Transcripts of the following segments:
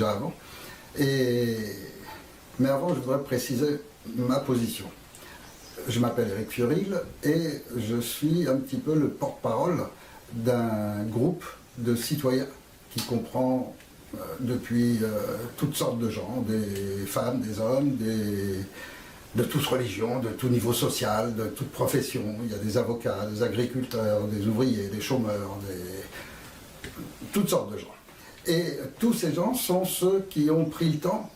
avant. Mais avant, je voudrais préciser ma position. Je m'appelle Eric Furil et je suis un petit peu le porte-parole d'un groupe de citoyens qui comprend depuis toutes sortes de gens, des femmes, des hommes, de toutes religions, de tout niveau social, de toute profession. Il y a des avocats, des agriculteurs, des ouvriers, des chômeurs, toutes sortes de gens. Et tous ces gens sont ceux qui ont pris le temps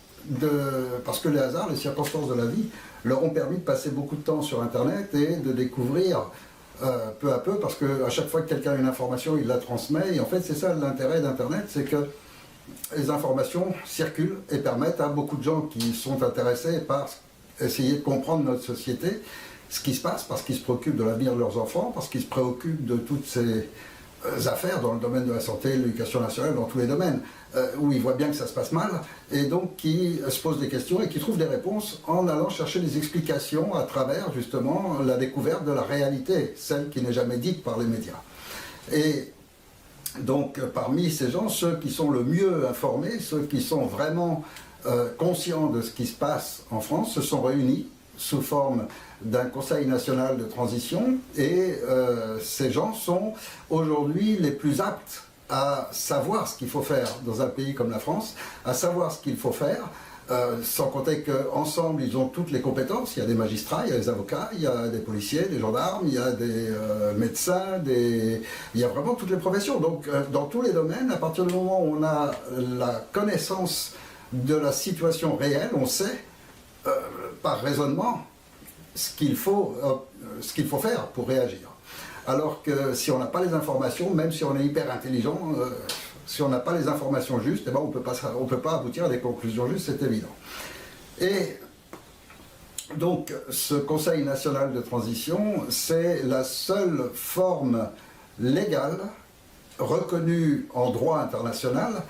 parce que les hasards, les circonstances de la vie leur ont permis de passer beaucoup de temps sur Internet et de découvrir peu à peu, parce qu'à chaque fois que quelqu'un a une information, il la transmet. Et en fait, c'est ça l'intérêt d'Internet, c'est que les informations circulent et permettent à beaucoup de gens qui sont intéressés par essayer de comprendre notre société, ce qui se passe, parce qu'ils se préoccupent de l'avenir de leurs enfants, parce qu'ils se préoccupent de toutes ces affaires dans le domaine de la santé, de l'éducation nationale, dans tous les domaines, où ils voient bien que ça se passe mal, et donc qui se posent des questions et qui trouvent des réponses en allant chercher des explications à travers justement la découverte de la réalité, celle qui n'est jamais dite par les médias. Et donc parmi ces gens, ceux qui sont le mieux informés, ceux qui sont vraiment conscients de ce qui se passe en France, se sont réunis sous forme d'un Conseil national de transition, et ces gens sont aujourd'hui les plus aptes à savoir ce qu'il faut faire dans un pays comme la France, à savoir ce qu'il faut faire, sans compter qu'ensemble ils ont toutes les compétences. Il y a des magistrats, il y a des avocats, il y a des policiers, des gendarmes, il y a des médecins, il y a vraiment toutes les professions. Donc dans tous les domaines, à partir du moment où on a la connaissance de la situation réelle, on sait par raisonnement ce qu'il faut faire pour réagir. Alors que si on n'a pas les informations, même si on est hyper intelligent, si on n'a pas les informations justes, eh ben on ne peut pas aboutir à des conclusions justes, c'est évident. Et donc ce Conseil national de transition, c'est la seule forme légale reconnue en droit international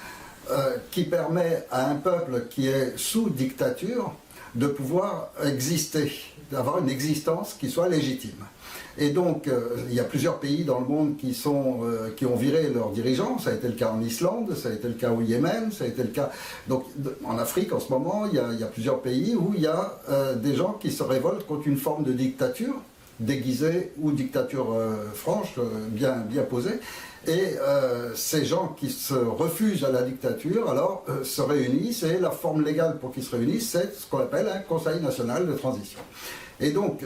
qui permet à un peuple qui est sous dictature de pouvoir exister, d'avoir une existence qui soit légitime. Et donc, il y a plusieurs pays dans le monde qui ont viré leurs dirigeants. Ça a été le cas en Islande, ça a été le cas au Yémen, ça a été le cas... Donc, en Afrique, en ce moment, il y a plusieurs pays où il y a des gens qui se révoltent contre une forme de dictature, déguisée ou dictature franche, bien posée. Et ces gens qui se refusent à la dictature, alors se réunissent, et la forme légale pour qu'ils se réunissent, c'est ce qu'on appelle un Conseil national de transition. Et donc,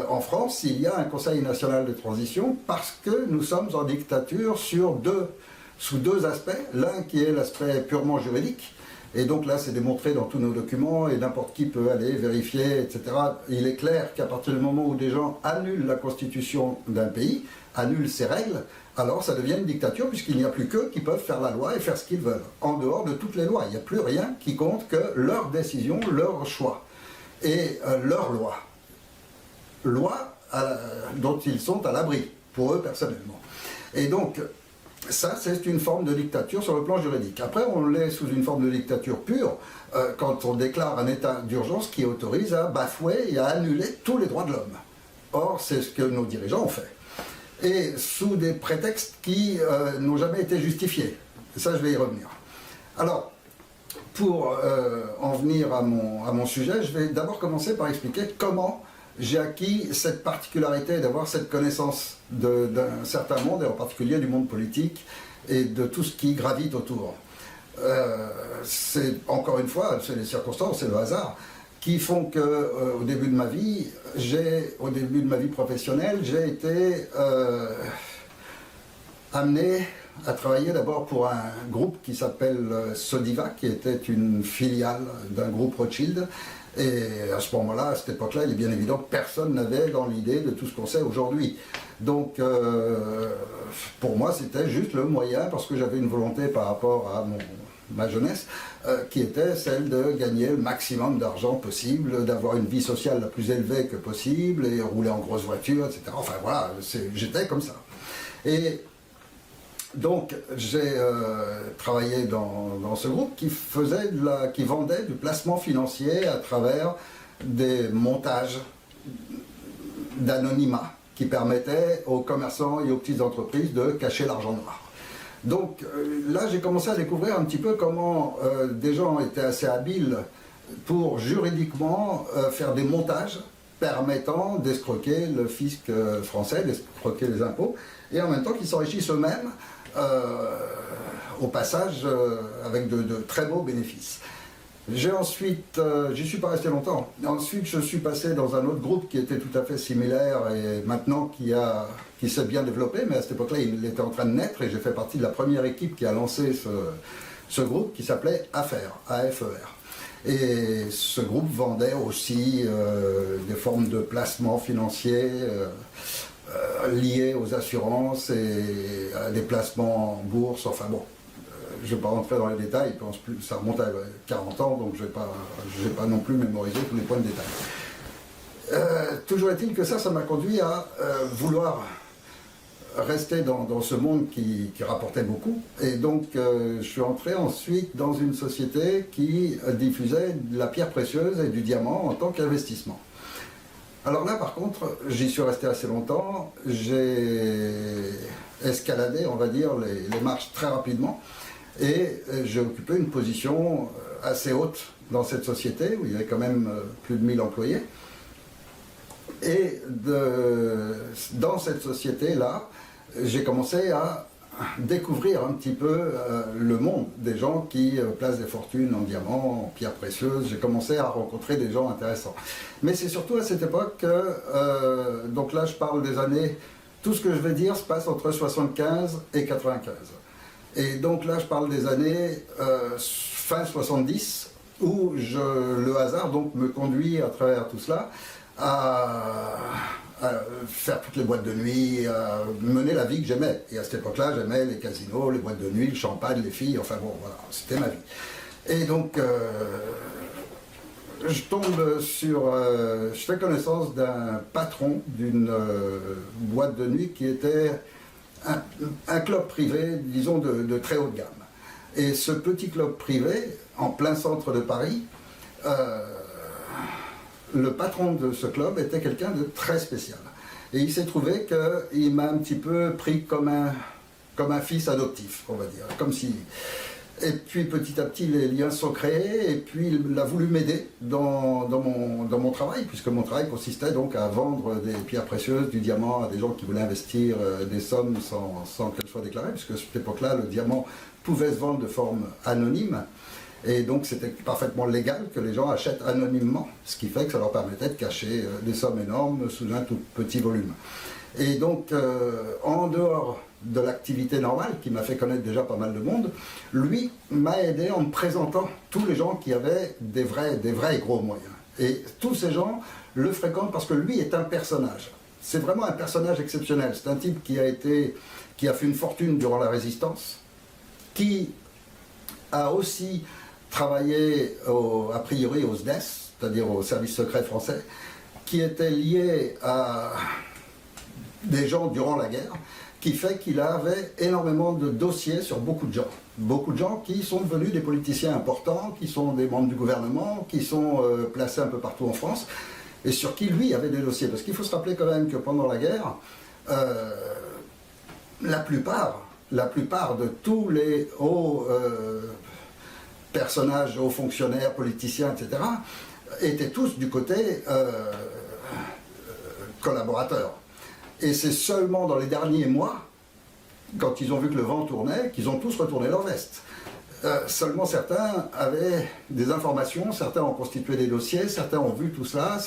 en France, il y a un Conseil national de transition parce que nous sommes en dictature sous deux aspects. L'un qui est l'aspect purement juridique, et donc là c'est démontré dans tous nos documents, et n'importe qui peut aller vérifier, etc. Il est clair qu'à partir du moment où des gens annulent la constitution d'un pays, annulent ses règles, alors ça devient une dictature, puisqu'il n'y a plus qu'eux qui peuvent faire la loi et faire ce qu'ils veulent, en dehors de toutes les lois. Il n'y a plus rien qui compte que leur décision, leur choix, et leur loi. Loi dont ils sont à l'abri, pour eux personnellement. Et donc, ça c'est une forme de dictature sur le plan juridique. Après, on l'est sous une forme de dictature pure, quand on déclare un état d'urgence qui autorise à bafouer et à annuler tous les droits de l'homme. Or, c'est ce que nos dirigeants ont fait. Et sous des prétextes qui n'ont jamais été justifiés. Et ça, je vais y revenir. Alors, pour en venir à mon sujet, je vais d'abord commencer par expliquer comment j'ai acquis cette particularité d'avoir cette connaissance d'un certain monde, et en particulier du monde politique, et de tout ce qui gravite autour. C'est, encore une fois, c'est les circonstances, c'est le hasard, qui font que au début de ma vie professionnelle, j'ai été amené à travailler d'abord pour un groupe qui s'appelle Sodiva, qui était une filiale d'un groupe Rothschild. Et à ce moment-là, à cette époque-là, il est bien évident que personne n'avait dans l'idée de tout ce qu'on sait aujourd'hui. Donc, pour moi, c'était juste le moyen, parce que j'avais une volonté par rapport à ma jeunesse, qui était celle de gagner le maximum d'argent possible, d'avoir une vie sociale la plus élevée que possible, et rouler en grosse voiture, etc. Enfin voilà, j'étais comme ça. Et donc j'ai travaillé dans ce groupe qui vendait du placement financier à travers des montages d'anonymat qui permettaient aux commerçants et aux petites entreprises de cacher l'argent noir. Donc là, j'ai commencé à découvrir un petit peu comment des gens étaient assez habiles pour juridiquement faire des montages permettant d'escroquer le fisc français, d'escroquer les impôts, et en même temps qu'ils s'enrichissent eux-mêmes au passage avec de très beaux bénéfices. J'ai ensuite, j'y suis pas resté longtemps. Ensuite, je suis passé dans un autre groupe qui était tout à fait similaire et maintenant qui s'est bien développé, mais à cette époque-là, il était en train de naître et j'ai fait partie de la première équipe qui a lancé ce groupe qui s'appelait AFER, A-F-E-R. Et ce groupe vendait aussi des formes de placements financiers liés aux assurances et à des placements en bourse, enfin bon. Je ne vais pas rentrer dans les détails, ça remonte à 40 ans, donc je ne vais pas non plus mémoriser tous les points de détail. Toujours est-il que ça m'a conduit à vouloir rester dans ce monde qui rapportait beaucoup. Et donc, je suis entré ensuite dans une société qui diffusait de la pierre précieuse et du diamant en tant qu'investissement. Alors là, par contre, j'y suis resté assez longtemps. J'ai escaladé, on va dire, les marches très rapidement. Et j'ai occupé une position assez haute dans cette société, où il y avait quand même plus de 1000 employés. Et dans cette société-là, j'ai commencé à découvrir un petit peu le monde des gens qui placent des fortunes en diamants, en pierres précieuses. J'ai commencé à rencontrer des gens intéressants. Mais c'est surtout à cette époque que, donc là je parle des années, tout ce que je vais dire se passe entre 75 et 95. Et donc là, je parle des années fin 70, où le hasard donc, me conduit à travers tout cela à faire toutes les boîtes de nuit, à mener la vie que j'aimais. Et à cette époque-là, j'aimais les casinos, les boîtes de nuit, le champagne, les filles, enfin bon, voilà, c'était ma vie. Et donc, je fais connaissance d'un patron d'une boîte de nuit qui était un club privé, disons, de très haut de gamme. Et ce petit club privé, en plein centre de Paris, le patron de ce club était quelqu'un de très spécial. Et il s'est trouvé qu'il m'a un petit peu pris comme un fils adoptif, on va dire. Comme si... Et puis petit à petit les liens se sont créés et puis il a voulu m'aider dans mon travail, puisque mon travail consistait donc à vendre des pierres précieuses, du diamant à des gens qui voulaient investir des sommes sans qu'elles soient déclarées, puisque à cette époque-là le diamant pouvait se vendre de forme anonyme et donc c'était parfaitement légal que les gens achètent anonymement, ce qui fait que ça leur permettait de cacher des sommes énormes sous un tout petit volume. Et donc en dehors de l'activité normale, qui m'a fait connaître déjà pas mal de monde, lui m'a aidé en me présentant tous les gens qui avaient des vrais et gros moyens. Et tous ces gens le fréquentent parce que lui est un personnage. C'est vraiment un personnage exceptionnel. C'est un type qui a fait une fortune durant la Résistance, qui a aussi travaillé a priori au SDES, c'est-à-dire au service secret français, qui était lié à des gens durant la guerre, qui fait qu'il avait énormément de dossiers sur beaucoup de gens. Beaucoup de gens qui sont devenus des politiciens importants, qui sont des membres du gouvernement, qui sont placés un peu partout en France, et sur qui lui avait des dossiers. Parce qu'il faut se rappeler quand même que pendant la guerre, la plupart de tous les hauts personnages, hauts fonctionnaires, politiciens, etc., étaient tous du côté collaborateurs. Et c'est seulement dans les derniers mois, quand ils ont vu que le vent tournait, qu'ils ont tous retourné leur veste. Seulement certains avaient des informations, certains ont constitué des dossiers, certains ont vu tout cela,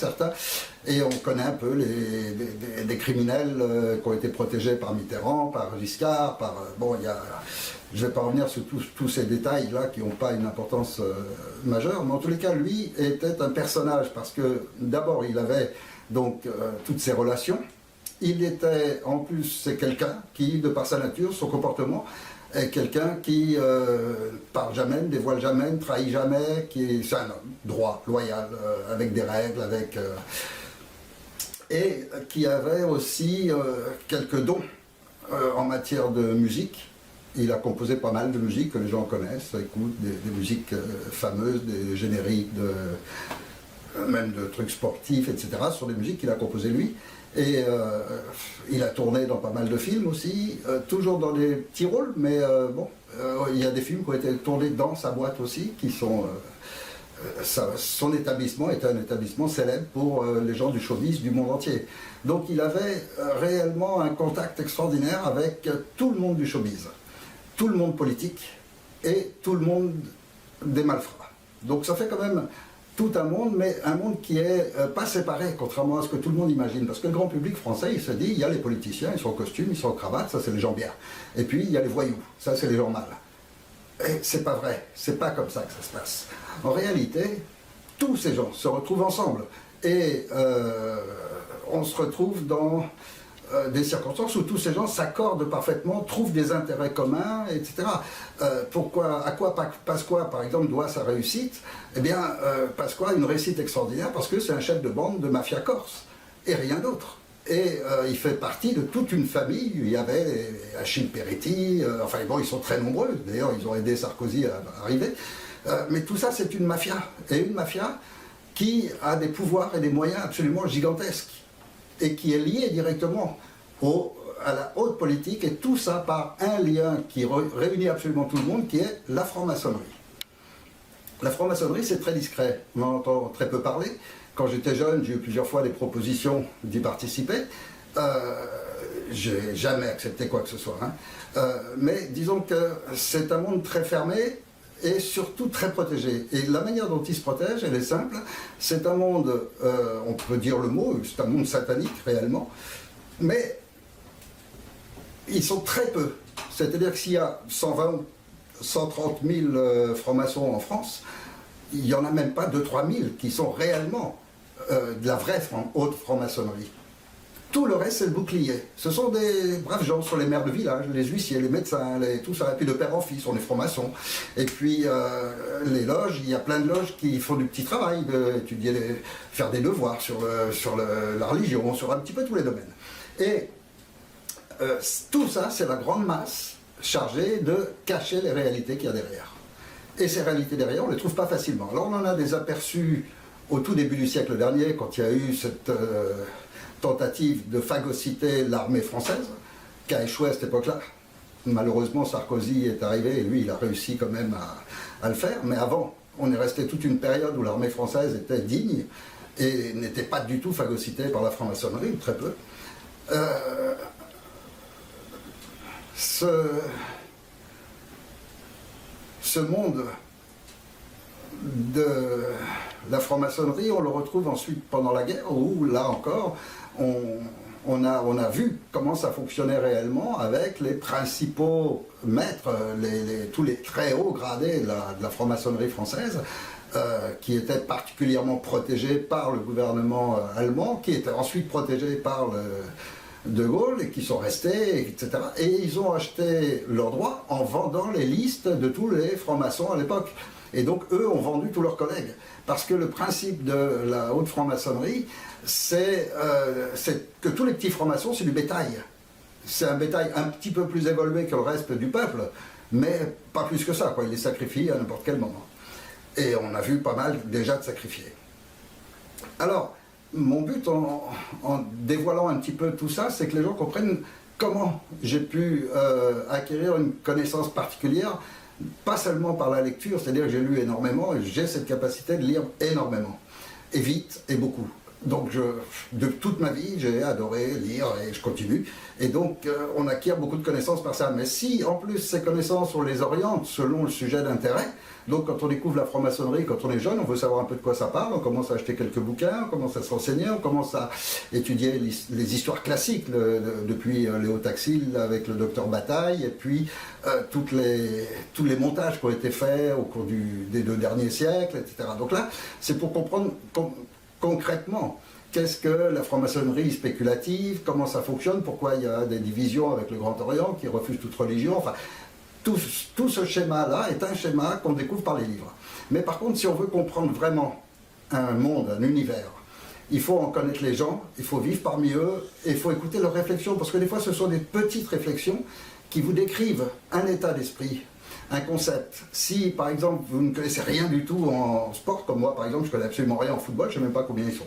et on connaît un peu des criminels qui ont été protégés par Mitterrand, par Giscard, je ne vais pas revenir sur tous ces détails-là qui n'ont pas une importance majeure, mais en tous les cas, lui était un personnage, parce que d'abord, il avait donc toutes ces relations. Il était, en plus, c'est quelqu'un qui, de par sa nature, son comportement, est quelqu'un qui parle jamais, ne dévoile jamais, ne trahit jamais, c'est un homme droit, loyal, avec des règles, et qui avait aussi quelques dons en matière de musique. Il a composé pas mal de musique que les gens connaissent, écoutent, des musiques fameuses, des génériques même de trucs sportifs, etc. Ce sont des musiques qu'il a composées lui. Et il a tourné dans pas mal de films aussi, toujours dans des petits rôles, mais bon, il y a des films qui ont été tournés dans sa boîte aussi, qui sont... son établissement est un établissement célèbre pour les gens du showbiz du monde entier. Donc il avait réellement un contact extraordinaire avec tout le monde du showbiz, tout le monde politique et tout le monde des malfrats. Donc ça fait quand même tout un monde, mais un monde qui est pas séparé, contrairement à ce que tout le monde imagine. Parce que le grand public français, il se dit, il y a les politiciens, ils sont en costume, ils sont en cravate, ça c'est les gens bien. Et puis il y a les voyous, ça c'est les gens mal. Et c'est pas vrai, c'est pas comme ça que ça se passe. En réalité, tous ces gens se retrouvent ensemble. Et on se retrouve dans des circonstances où tous ces gens s'accordent parfaitement, trouvent des intérêts communs, etc. À quoi Pasqua, par exemple, doit sa réussite? Eh bien, Pasqua a une réussite extraordinaire parce que c'est un chef de bande de mafia corse, et rien d'autre. Et il fait partie de toute une famille. Il y avait Achille Peretti, enfin bon, ils sont très nombreux, d'ailleurs ils ont aidé Sarkozy à arriver. Mais tout ça, c'est une mafia. Et une mafia qui a des pouvoirs et des moyens absolument gigantesques. Et qui est liée directement à la haute politique. Et tout ça par un lien qui réunit absolument tout le monde, qui est la franc-maçonnerie. La franc-maçonnerie, c'est très discret. On en entend très peu parler. Quand j'étais jeune, j'ai eu plusieurs fois des propositions d'y participer. J'ai jamais accepté quoi que ce soit. Mais disons que c'est un monde très fermé et surtout très protégé. Et la manière dont il se protège, elle est simple. C'est un monde, on peut dire le mot, c'est un monde satanique réellement, mais ils sont très peu. C'est-à-dire que s'il y a 120, 130 000 francs-maçons en France, il n'y en a même pas 2-3 000 qui sont réellement de la vraie haute franc-maçonnerie. Tout le reste, c'est le bouclier. Ce sont des braves gens, ce sont les maires de village, les huissiers, les médecins, tout ça. Et puis de père en fils, on est francs-maçons. Et puis les loges, il y a plein de loges qui font du petit travail, d'étudier, faire des devoirs sur la religion, sur un petit peu tous les domaines. Et tout ça, c'est la grande masse chargée de cacher les réalités qu'il y a derrière. Et ces réalités derrière, on ne les trouve pas facilement. Alors on en a des aperçus au tout début du siècle dernier, quand il y a eu cette tentative de phagocyter l'armée française, qui a échoué à cette époque-là. Malheureusement, Sarkozy est arrivé et lui, il a réussi quand même à le faire. Mais avant, on est resté toute une période où l'armée française était digne et n'était pas du tout phagocytée par la franc-maçonnerie, ou très peu. Ce monde de la franc-maçonnerie, on le retrouve ensuite pendant la guerre, où là encore, on a vu comment ça fonctionnait réellement avec les principaux maîtres, tous les très hauts gradés de la franc-maçonnerie française, qui étaient particulièrement protégés par le gouvernement allemand, qui étaient ensuite protégés par De Gaulle, et qui sont restés, etc. Et ils ont acheté leurs droits en vendant les listes de tous les francs-maçons à l'époque. Et donc, eux ont vendu tous leurs collègues. Parce que le principe de la haute franc-maçonnerie, c'est que tous les petits francs-maçons, c'est du bétail. C'est un bétail un petit peu plus évolué que le reste du peuple, mais pas plus que ça, quoi. Ils les sacrifient à n'importe quel moment. Et on a vu pas mal déjà de sacrifier. Alors, mon but en dévoilant un petit peu tout ça, c'est que les gens comprennent comment j'ai pu acquérir une connaissance particulière, pas seulement par la lecture, c'est-à-dire que j'ai lu énormément et j'ai cette capacité de lire énormément, et vite, et beaucoup. Donc de toute ma vie, j'ai adoré lire et je continue. Et donc on acquiert beaucoup de connaissances par ça. Mais si en plus ces connaissances, on les oriente selon le sujet d'intérêt, donc quand on découvre la franc-maçonnerie, quand on est jeune, on veut savoir un peu de quoi ça parle, on commence à acheter quelques bouquins, on commence à s'enseigner, on commence à étudier les histoires classiques, depuis Léo Taxil avec le docteur Bataille, et puis tous les montages qui ont été faits au cours des 2 derniers siècles, etc. Donc là, c'est pour comprendre concrètement, qu'est-ce que la franc-maçonnerie spéculative, comment ça fonctionne, pourquoi il y a des divisions avec le Grand Orient qui refuse toute religion, enfin, tout ce schéma-là est un schéma qu'on découvre par les livres. Mais par contre, si on veut comprendre vraiment un monde, un univers, il faut en connaître les gens, il faut vivre parmi eux, et il faut écouter leurs réflexions, parce que des fois ce sont des petites réflexions qui vous décrivent un état d'esprit, un concept. Si, par exemple, vous ne connaissez rien du tout en sport, comme moi, par exemple, je ne connais absolument rien en football, je ne sais même pas combien ils sont.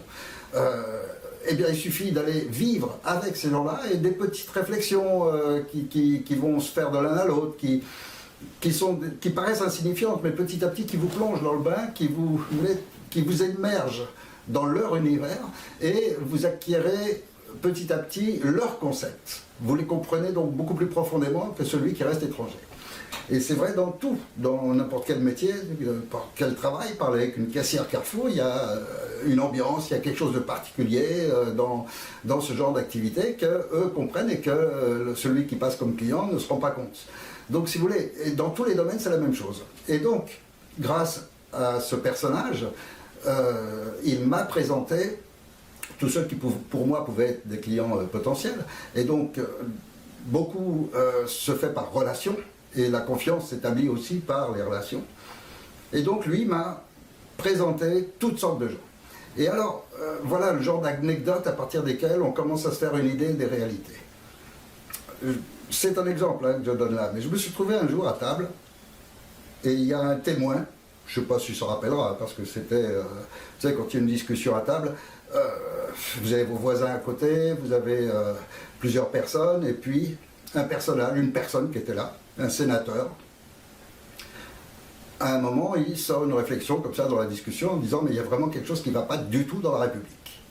Eh bien, il suffit d'aller vivre avec ces gens-là et des petites réflexions qui vont se faire de l'un à l'autre, qui paraissent insignifiantes, mais petit à petit qui vous plongent dans le bain, qui vous immergent dans leur univers, et vous acquérez petit à petit leur concept. Vous les comprenez donc beaucoup plus profondément que celui qui reste étranger. Et c'est vrai dans tout, dans n'importe quel métier, quel travail. Parler avec une caissière Carrefour, il y a une ambiance, il y a quelque chose de particulier dans ce genre d'activité qu'eux comprennent et que celui qui passe comme client ne se rend pas compte. Donc si vous voulez, dans tous les domaines, c'est la même chose. Et donc, grâce à ce personnage, il m'a présenté tous ceux qui pour moi pouvaient être des clients potentiels. Et donc, beaucoup se fait par relation, et la confiance s'établit aussi par les relations. Et donc, lui m'a présenté toutes sortes de gens. Et alors, voilà le genre d'anecdotes à partir desquelles on commence à se faire une idée des réalités. C'est un exemple que je donne là, mais je me suis trouvé un jour à table, et il y a un témoin, je ne sais pas s'il se rappellera, parce que c'était, vous savez, quand il y a une discussion à table, vous avez vos voisins à côté, vous avez plusieurs personnes, et puis un personnage, une personne qui était là, un sénateur. À un moment, il sort une réflexion comme ça dans la discussion en disant « mais il y a vraiment quelque chose qui ne va pas du tout dans la République ».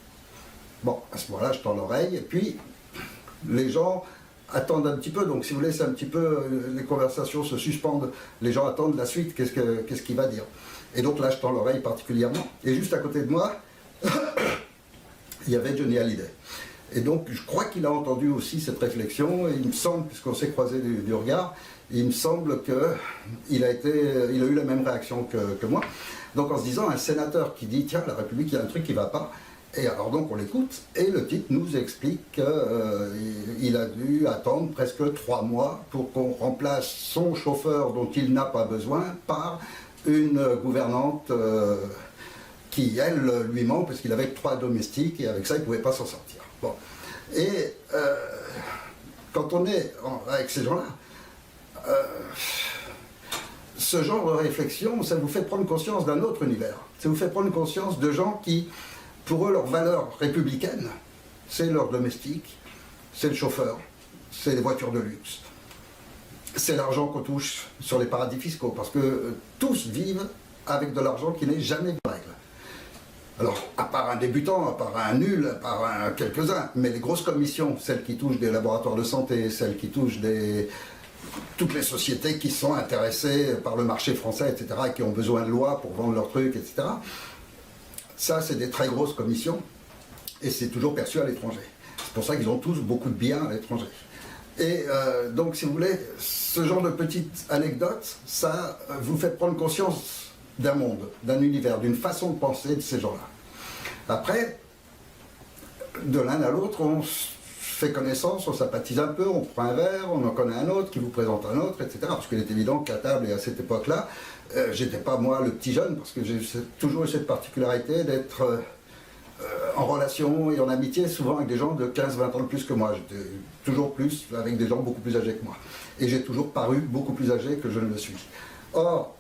Bon, à ce moment-là, je tends l'oreille, et puis les gens attendent un petit peu, donc si vous voulez, c'est un petit peu, les conversations se suspendent, les gens attendent la suite, qu'est-ce qu'il va dire. Et donc là, je tends l'oreille particulièrement, et juste à côté de moi, il y avait Johnny Hallyday. Et donc, je crois qu'il a entendu aussi cette réflexion, et il me semble, puisqu'on s'est croisé du regard, il me semble qu'il a eu la même réaction que moi. Donc en se disant, un sénateur qui dit, tiens, la République, il y a un truc qui ne va pas, et alors donc on l'écoute, et le type nous explique qu'il a dû attendre presque 3 mois pour qu'on remplace son chauffeur dont il n'a pas besoin par une gouvernante qui, elle, lui manque parce qu'il avait 3 domestiques et avec ça, il ne pouvait pas s'en sortir. Bon. Et quand on est avec ces gens-là, ce genre de réflexion, ça vous fait prendre conscience d'un autre univers. Ça vous fait prendre conscience de gens qui, pour eux, leur valeur républicaine, c'est leur domestique, c'est le chauffeur, c'est les voitures de luxe, c'est l'argent qu'on touche sur les paradis fiscaux, parce que tous vivent avec de l'argent qui n'est jamais de règle. Alors, à part un débutant, à part un nul, à part quelques-uns, mais les grosses commissions, celles qui touchent des laboratoires de santé, celles qui touchent toutes les sociétés qui sont intéressées par le marché français, etc., et qui ont besoin de lois pour vendre leurs trucs, etc., ça, c'est des très grosses commissions, et c'est toujours perçu à l'étranger. C'est pour ça qu'ils ont tous beaucoup de biens à l'étranger. Et donc, si vous voulez, ce genre de petites anecdotes, ça vous fait prendre conscience d'un monde, d'un univers, d'une façon de penser de ces gens-là. Après, de l'un à l'autre, on fait connaissance, on sympathise un peu, on prend un verre, on en connaît un autre, qui vous présente un autre, etc. Parce qu'il est évident qu'à table et à cette époque-là, j'étais pas moi le petit jeune, parce que j'ai toujours eu cette particularité d'être en relation et en amitié, souvent avec des gens de 15-20 ans de plus que moi. J'étais toujours plus avec des gens beaucoup plus âgés que moi. Et j'ai toujours paru beaucoup plus âgé que je ne le suis. Or,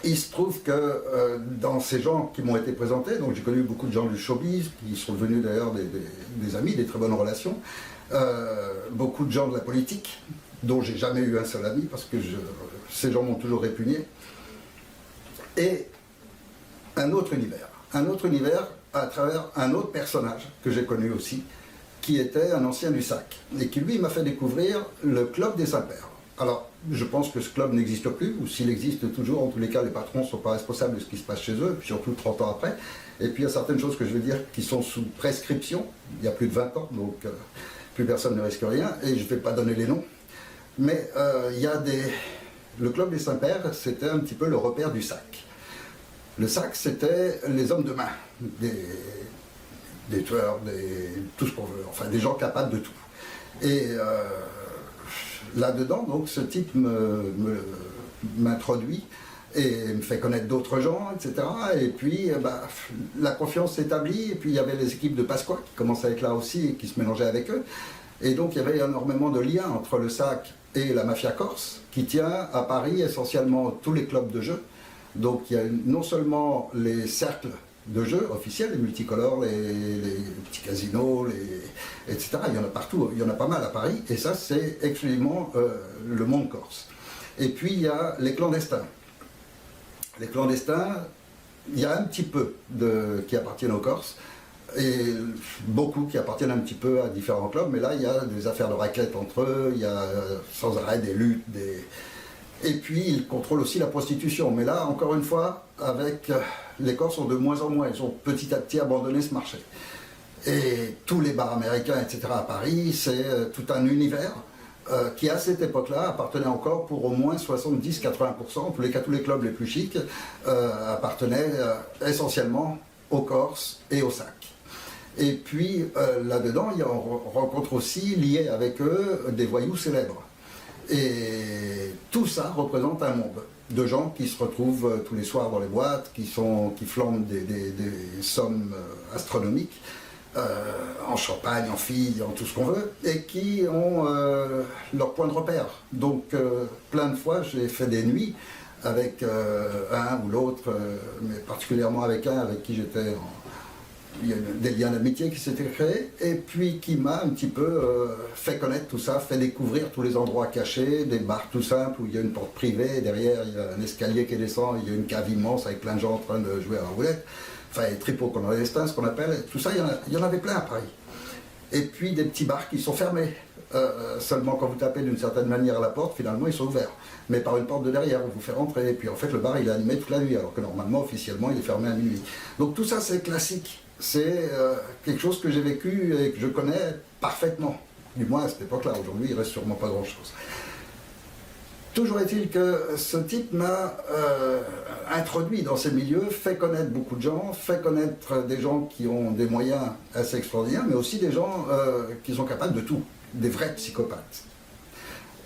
il se trouve que dans ces gens qui m'ont été présentés, donc j'ai connu beaucoup de gens du showbiz, qui sont devenus d'ailleurs des amis, des très bonnes relations, beaucoup de gens de la politique, dont j'ai jamais eu un seul ami, parce que ces gens m'ont toujours répugné, et un autre univers à travers un autre personnage que j'ai connu aussi, qui était un ancien du SAC, et qui lui m'a fait découvrir le club des Saints-Pères. Alors, je pense que ce club n'existe plus, ou s'il existe toujours, en tous les cas, les patrons ne sont pas responsables de ce qui se passe chez eux, puis surtout 30 ans après. Et puis il y a certaines choses que je veux dire qui sont sous prescription, il y a plus de 20 ans, donc plus personne ne risque rien, et je ne vais pas donner les noms. Mais il y a le club des Saints-Pères, c'était un petit peu le repère du SAC. Le SAC, c'était les hommes de main, des tueurs, tout ce qu'on veut, enfin des gens capables de tout. Et là-dedans, donc, ce type m'introduit et me fait connaître d'autres gens, etc. Et puis, la confiance s'établit. Et puis, il y avait les équipes de Pasqua qui commençaient à être là aussi et qui se mélangeaient avec eux. Et donc il y avait énormément de liens entre le SAC et la mafia corse, qui tient à Paris essentiellement tous les clubs de jeu. Donc il y a non seulement les cercles de jeux officiels, les multicolores, les petits casinos, etc. Il y en a partout, il y en a pas mal à Paris, et ça c'est exclusivement le monde corse. Et puis il y a les clandestins. Les clandestins, il y a un petit peu qui appartiennent aux Corses, et beaucoup qui appartiennent un petit peu à différents clubs, mais là il y a des affaires de raclette entre eux, il y a sans arrêt des luttes, et puis ils contrôlent aussi la prostitution. Mais là, encore une fois, les Corses sont de moins en moins, ils ont petit à petit abandonné ce marché. Et tous les bars américains, etc. à Paris, c'est tout un univers qui à cette époque-là appartenait encore pour au moins 70-80%, en tous les cas tous les clubs les plus chics appartenaient essentiellement aux Corses et aux SAC. Et puis là-dedans, on rencontre aussi, liés avec eux, des voyous célèbres. Et tout ça représente un monde de gens qui se retrouvent tous les soirs dans les boîtes, qui flambent des sommes astronomiques, en champagne, en filles, en tout ce qu'on veut, et qui ont leur point de repère. Donc plein de fois, j'ai fait des nuits avec un ou l'autre, mais particulièrement avec un avec qui j'étais il y a des liens d'amitié qui s'étaient créés, et puis qui m'a un petit peu fait connaître tout ça, fait découvrir tous les endroits cachés, des bars tout simples où il y a une porte privée, et derrière il y a un escalier qui descend, il y a une cave immense avec plein de gens en train de jouer à la roulette, enfin les tripots clandestins, ce qu'on appelle, tout ça, il y en avait plein à Paris. Et puis des petits bars qui sont fermés, seulement quand vous tapez d'une certaine manière à la porte, finalement ils sont ouverts, mais par une porte de derrière, on vous fait rentrer, et puis en fait le bar il est animé toute la nuit, alors que normalement, officiellement, il est fermé à minuit. Donc tout ça c'est classique. C'est quelque chose que j'ai vécu et que je connais parfaitement, du moins à cette époque-là. Aujourd'hui, il ne reste sûrement pas grand-chose. Toujours est-il que ce type m'a introduit dans ces milieux, fait connaître beaucoup de gens, fait connaître des gens qui ont des moyens assez extraordinaires, mais aussi des gens qui sont capables de tout, des vrais psychopathes,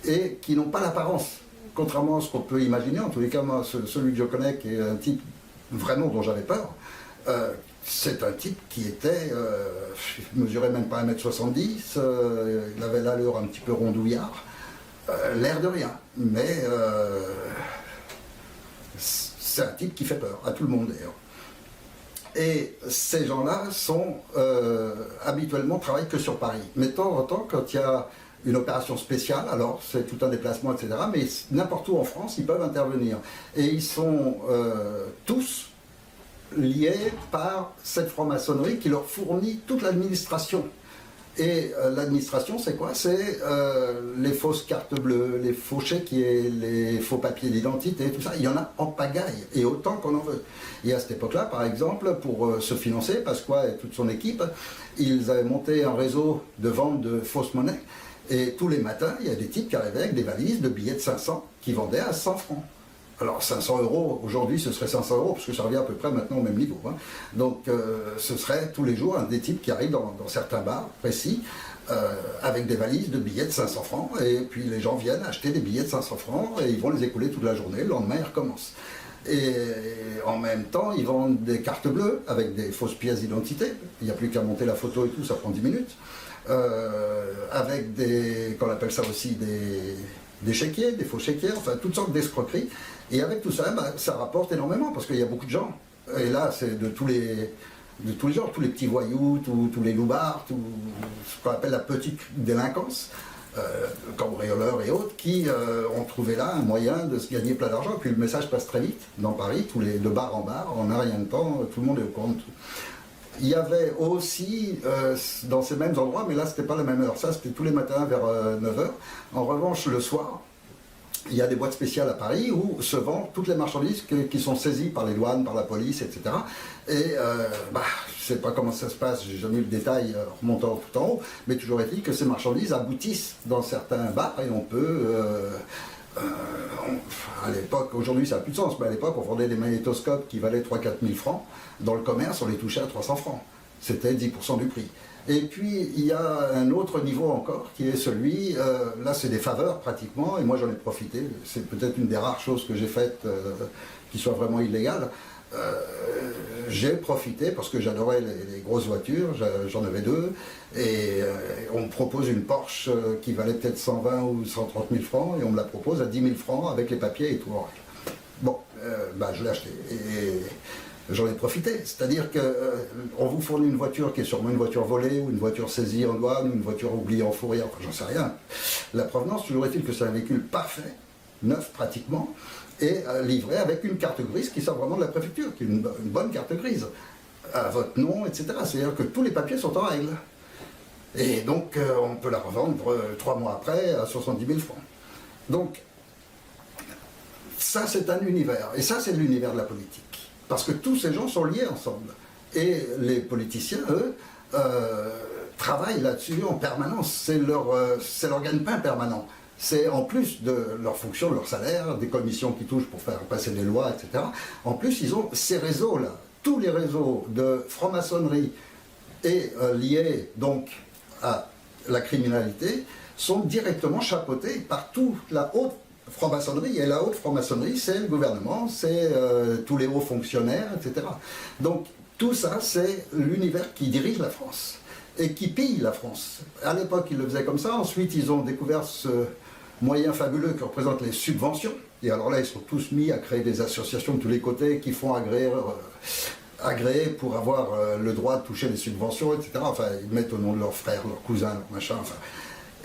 et qui n'ont pas l'apparence, contrairement à ce qu'on peut imaginer. En tous les cas, moi, celui que je connais, qui est un type vraiment dont j'avais peur, c'est un type qui était, il mesurait même pas 1m70, il avait l'allure un petit peu rondouillard, l'air de rien, mais c'est un type qui fait peur, à tout le monde d'ailleurs. Et ces gens-là habituellement travaillent que sur Paris. Mais de temps en temps, quand il y a une opération spéciale, alors c'est tout un déplacement, etc., mais n'importe où en France, ils peuvent intervenir. Et ils sont tous liés par cette franc-maçonnerie qui leur fournit toute l'administration. Et l'administration, c'est quoi? C'est les fausses cartes bleues, les faux chéquiers, les faux papiers d'identité, tout ça. Il y en a en pagaille, et autant qu'on en veut. Et à cette époque-là, par exemple, pour se financer, Pasqua et toute son équipe, ils avaient monté un réseau de vente de fausses monnaies. Et tous les matins, il y a des types qui arrivaient avec des valises de billets de 500 qui vendaient à 100 francs. Alors 500 €, aujourd'hui ce serait 500 €, parce que ça revient à peu près maintenant au même niveau. Hein. Donc ce serait tous les jours des types qui arrivent dans certains bars précis, avec des valises de billets de 500 francs, et puis les gens viennent acheter des billets de 500 francs, et ils vont les écouler toute la journée, le lendemain ils recommencent. Et en même temps, ils vendent des cartes bleues avec des fausses pièces d'identité, il n'y a plus qu'à monter la photo et tout, ça prend 10 minutes, avec qu'on appelle ça aussi des chéquiers, des faux chéquiers, enfin toutes sortes d'escroqueries. Et avec tout ça, ça rapporte énormément, parce qu'il y a beaucoup de gens. Et là, c'est de tous les genres, tous les petits voyous, tous les loupards, tout ce qu'on appelle la petite délinquance, cambrioleurs et autres, qui ont trouvé là un moyen de se gagner plein d'argent. Et puis le message passe très vite dans Paris, de bar en bar, en un rien de temps, tout le monde est au courant de tout. Il y avait aussi, dans ces mêmes endroits, mais là c'était pas la même heure, ça c'était tous les matins vers 9h. En revanche, le soir, il y a des boîtes spéciales à Paris où se vendent toutes les marchandises qui sont saisies par les douanes, par la police, etc. Et je ne sais pas comment ça se passe, j'ai jamais eu le détail remontant tout en haut, mais toujours est-il que ces marchandises aboutissent dans certains bars et on peut... à l'époque, aujourd'hui ça n'a plus de sens, mais à l'époque on vendait des magnétoscopes qui valaient 3 000 à 4 000 francs. Dans le commerce, on les touchait à 300 francs. C'était 10% du prix. Et puis, il y a un autre niveau encore, qui est celui, là c'est des faveurs pratiquement, et moi j'en ai profité, c'est peut-être une des rares choses que j'ai faites qui soit vraiment illégale. J'ai profité, parce que j'adorais les grosses voitures, j'en avais deux, et on me propose une Porsche qui valait peut-être 120 ou 130 000 francs, et on me la propose à 10 000 francs avec les papiers et tout. Bon, je l'ai acheté. Et j'en ai profité, c'est-à-dire qu'on vous fournit une voiture qui est sûrement une voiture volée, ou une voiture saisie en douane, ou une voiture oubliée en fourrière, enfin j'en sais rien. La provenance, toujours est-il que c'est un véhicule parfait, neuf pratiquement, et livré avec une carte grise qui sort vraiment de la préfecture, qui est une bonne carte grise, à votre nom, etc. C'est-à-dire que tous les papiers sont en règle. Et donc on peut la revendre 3 mois après à 70 000 francs. Donc, ça c'est un univers, et ça c'est l'univers de la politique. Parce que tous ces gens sont liés ensemble. Et les politiciens, eux, travaillent là-dessus en permanence. C'est leur gagne-pain permanent. C'est en plus de leur fonction, de leur salaire, des commissions qui touchent pour faire passer des lois, etc. En plus, ils ont ces réseaux-là. Tous les réseaux de franc-maçonnerie et liés donc à la criminalité sont directement chapeautés par toute la haute franc-maçonnerie. Et la haute franc-maçonnerie, c'est le gouvernement, c'est tous les hauts fonctionnaires, etc. Donc tout ça, c'est l'univers qui dirige la France et qui pille la France. À l'époque, ils le faisaient comme ça. Ensuite, ils ont découvert ce moyen fabuleux que représentent les subventions. Et alors là, ils sont tous mis à créer des associations de tous les côtés qui font agréer pour avoir le droit de toucher les subventions, etc. Enfin, ils mettent au nom de leurs frères, leurs cousins, leurs machins. Enfin.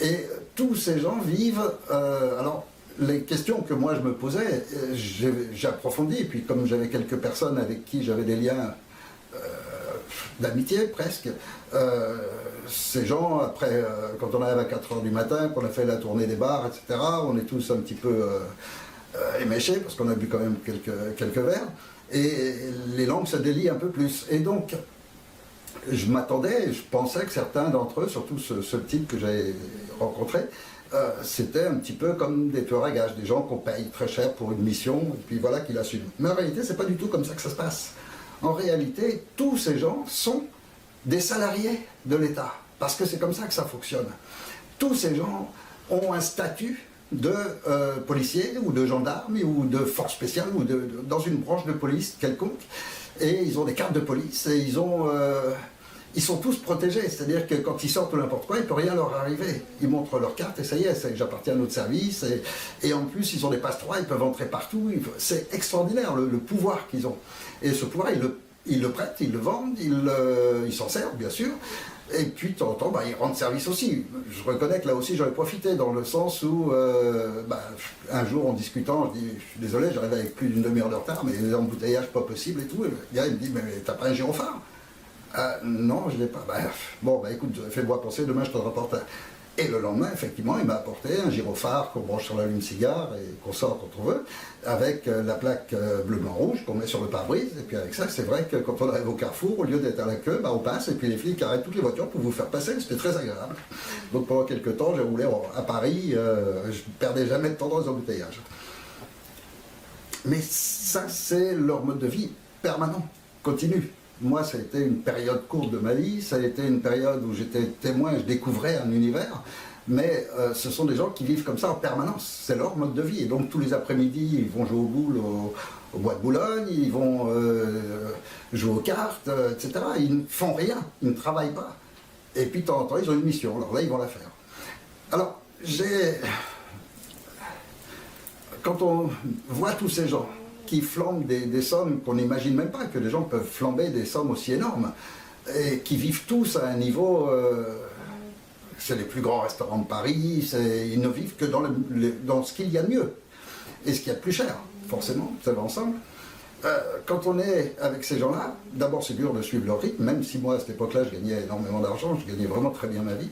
Et tous ces gens vivent... alors, les questions que moi je me posais, j'ai approfondi, et puis comme j'avais quelques personnes avec qui j'avais des liens d'amitié presque, ces gens, après, quand on arrive à 4 h du matin, qu'on a fait la tournée des bars, etc., on est tous un petit peu éméchés, parce qu'on a bu quand même quelques verres, et les langues se délient un peu plus. Et donc, je m'attendais, je pensais que certains d'entre eux, surtout ce type que j'ai rencontré, c'était un petit peu comme des tueurs à gages, des gens qu'on paye très cher pour une mission, et puis voilà, qu'ils l'assument. Mais en réalité, c'est pas du tout comme ça que ça se passe. En réalité, tous ces gens sont des salariés de l'État, parce que c'est comme ça que ça fonctionne. Tous ces gens ont un statut de policier, ou de gendarme, ou de force spéciale, ou dans une branche de police quelconque, et ils ont des cartes de police, et ils sont tous protégés, c'est-à-dire que quand ils sortent n'importe quoi, il ne peut rien leur arriver. Ils montrent leur carte et ça y est, j'appartiens à notre service. Et en plus, ils ont des passe-droits, ils peuvent entrer partout. C'est extraordinaire le pouvoir qu'ils ont. Et ce pouvoir, ils le prêtent, ils le vendent, ils s'en servent, bien sûr. Et puis, de temps en temps, ils rendent service aussi. Je reconnais que là aussi, j'en ai profité, dans le sens où, un jour, en discutant, je dis, je suis désolé, j'arrive avec plus d'une demi-heure de retard, mais les embouteillages, pas possible et tout. Et le gars, il me dit, mais t'as pas un gyrophare? Non, je ne l'ai pas. Écoute, fais-moi penser, demain je te rapporte un. Et le lendemain, effectivement, il m'a apporté un gyrophare qu'on branche sur l'allume-cigare et qu'on sort quand on veut, avec la plaque bleu-blanc-rouge qu'on met sur le pare-brise. Et puis avec ça, c'est vrai que quand on arrive au carrefour, au lieu d'être à la queue, on passe et puis les flics arrêtent toutes les voitures pour vous faire passer. C'était très agréable. Donc pendant quelques temps, j'ai roulé à Paris, je ne perdais jamais de temps dans les embouteillages. Mais ça, c'est leur mode de vie permanent, continu. Moi, ça a été une période courte de ma vie, ça a été une période où j'étais témoin, je découvrais un univers, mais ce sont des gens qui vivent comme ça en permanence, c'est leur mode de vie. Et donc tous les après-midi, ils vont jouer au boule au Bois de Boulogne, ils vont jouer aux cartes, etc. Ils ne font rien, ils ne travaillent pas. Et puis de temps en temps, ils ont une mission, alors là, ils vont la faire. Alors, quand on voit tous ces gens qui flambent des sommes qu'on n'imagine même pas, que des gens peuvent flamber des sommes aussi énormes, et qui vivent tous à un niveau... c'est les plus grands restaurants de Paris, ils ne vivent que dans ce qu'il y a de mieux. Et ce qu'il y a de plus cher, forcément, ça va ensemble. Quand on est avec ces gens-là, d'abord c'est dur de suivre leur rythme, même si moi à cette époque-là je gagnais énormément d'argent, je gagnais vraiment très bien ma vie.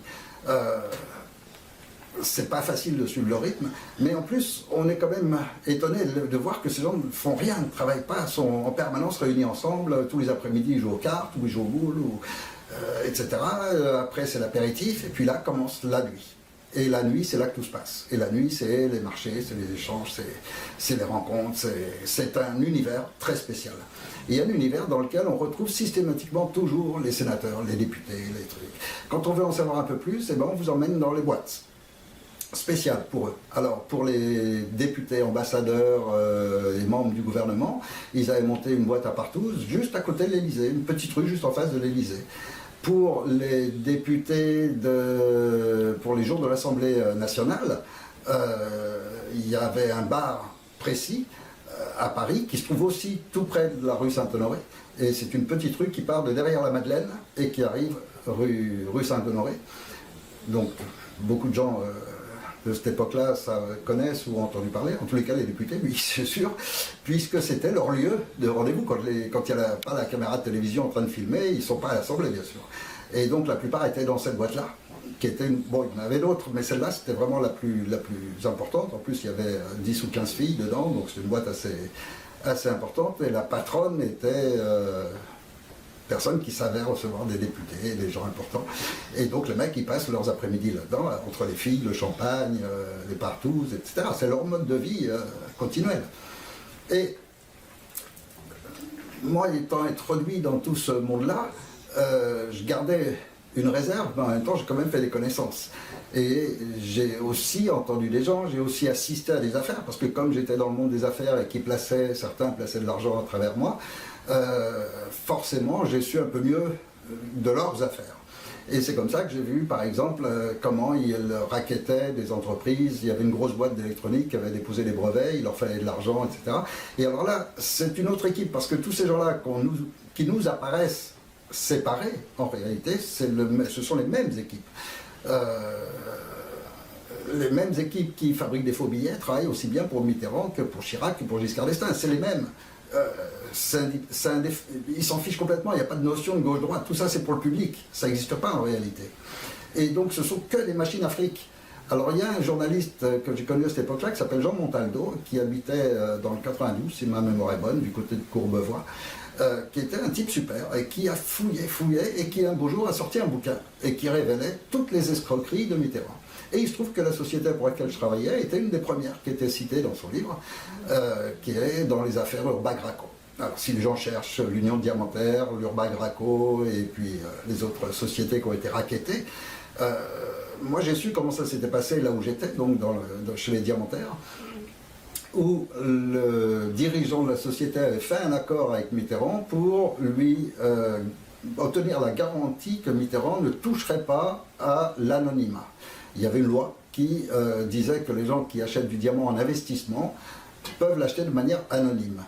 C'est pas facile de suivre leur rythme, mais en plus, on est quand même étonné de voir que ces gens ne font rien, ne travaillent pas, sont en permanence réunis ensemble, tous les après-midi ils jouent aux cartes, ou ils jouent au boule, etc. Après c'est l'apéritif, et puis là commence la nuit. Et la nuit, c'est là que tout se passe. Et la nuit, c'est les marchés, c'est les échanges, c'est les rencontres, c'est un univers très spécial. Et il y a un univers dans lequel on retrouve systématiquement toujours les sénateurs, les députés, les trucs. Quand on veut en savoir un peu plus, eh ben on vous emmène dans les boîtes spéciales pour eux. Alors, pour les députés, ambassadeurs et membres du gouvernement, ils avaient monté une boîte à Partouze, juste à côté de l'Élysée, une petite rue juste en face de l'Élysée. Pour les députés, pour les jours de l'Assemblée nationale, il y avait un bar précis à Paris qui se trouve aussi tout près de la rue Saint-Honoré. Et c'est une petite rue qui part de derrière la Madeleine et qui arrive rue Saint-Honoré. Donc beaucoup de gens de cette époque-là ça connaissent ou ont entendu parler, en tous les cas les députés, oui c'est sûr, puisque c'était leur lieu de rendez-vous. Quand il n'y a pas la caméra de télévision en train de filmer, ils ne sont pas à l'Assemblée bien sûr. Et donc la plupart étaient dans cette boîte-là, qui était bon il y en avait d'autres, mais celle-là c'était vraiment la plus importante. En plus il y avait 10 ou 15 filles dedans, donc c'était une boîte assez importante, et la patronne était personne qui savait recevoir des députés, des gens importants. Et donc les mecs, ils passent leurs après-midi là-dedans, entre les filles, le champagne, les partouzes, etc. C'est leur mode de vie continuel. Et moi, étant introduit dans tout ce monde-là, je gardais une réserve, mais en même temps, j'ai quand même fait des connaissances. Et j'ai aussi entendu des gens, j'ai aussi assisté à des affaires, parce que comme j'étais dans le monde des affaires et certains plaçaient de l'argent à travers moi, forcément, j'ai su un peu mieux de leurs affaires. Et c'est comme ça que j'ai vu, par exemple, comment ils rackettaient des entreprises. Il y avait une grosse boîte d'électronique qui avait déposé des brevets, il leur fallait de l'argent, etc. Et alors là, c'est une autre équipe, parce que tous ces gens-là qui nous apparaissent séparés, en réalité, ce sont les mêmes équipes. Les mêmes équipes qui fabriquent des faux billets travaillent aussi bien pour Mitterrand que pour Chirac que pour Giscard d'Estaing. C'est les mêmes. Ils s'en fichent complètement, il n'y a pas de notion de gauche-droite, tout ça c'est pour le public, ça n'existe pas en réalité. Et donc ce sont que des machines à fric. Alors il y a un journaliste que j'ai connu à cette époque-là qui s'appelle Jean Montaldo, qui habitait dans le 92, si ma mémoire est bonne, du côté de Courbevoie, qui était un type super et qui a fouillé et qui un beau jour a sorti un bouquin et qui révélait toutes les escroqueries de Mitterrand. Et il se trouve que la société pour laquelle je travaillais était une des premières qui était citée dans son livre, qui est dans les affaires Urbac-Raco. Alors si les gens cherchent l'Union Diamantaire, l'Urbac-Raco et puis les autres sociétés qui ont été rackettées, moi j'ai su comment ça s'était passé là où j'étais, donc chez les Diamantaires, où le dirigeant de la société avait fait un accord avec Mitterrand pour lui obtenir la garantie que Mitterrand ne toucherait pas à l'anonymat. Il y avait une loi qui disait que les gens qui achètent du diamant en investissement peuvent l'acheter de manière anonyme.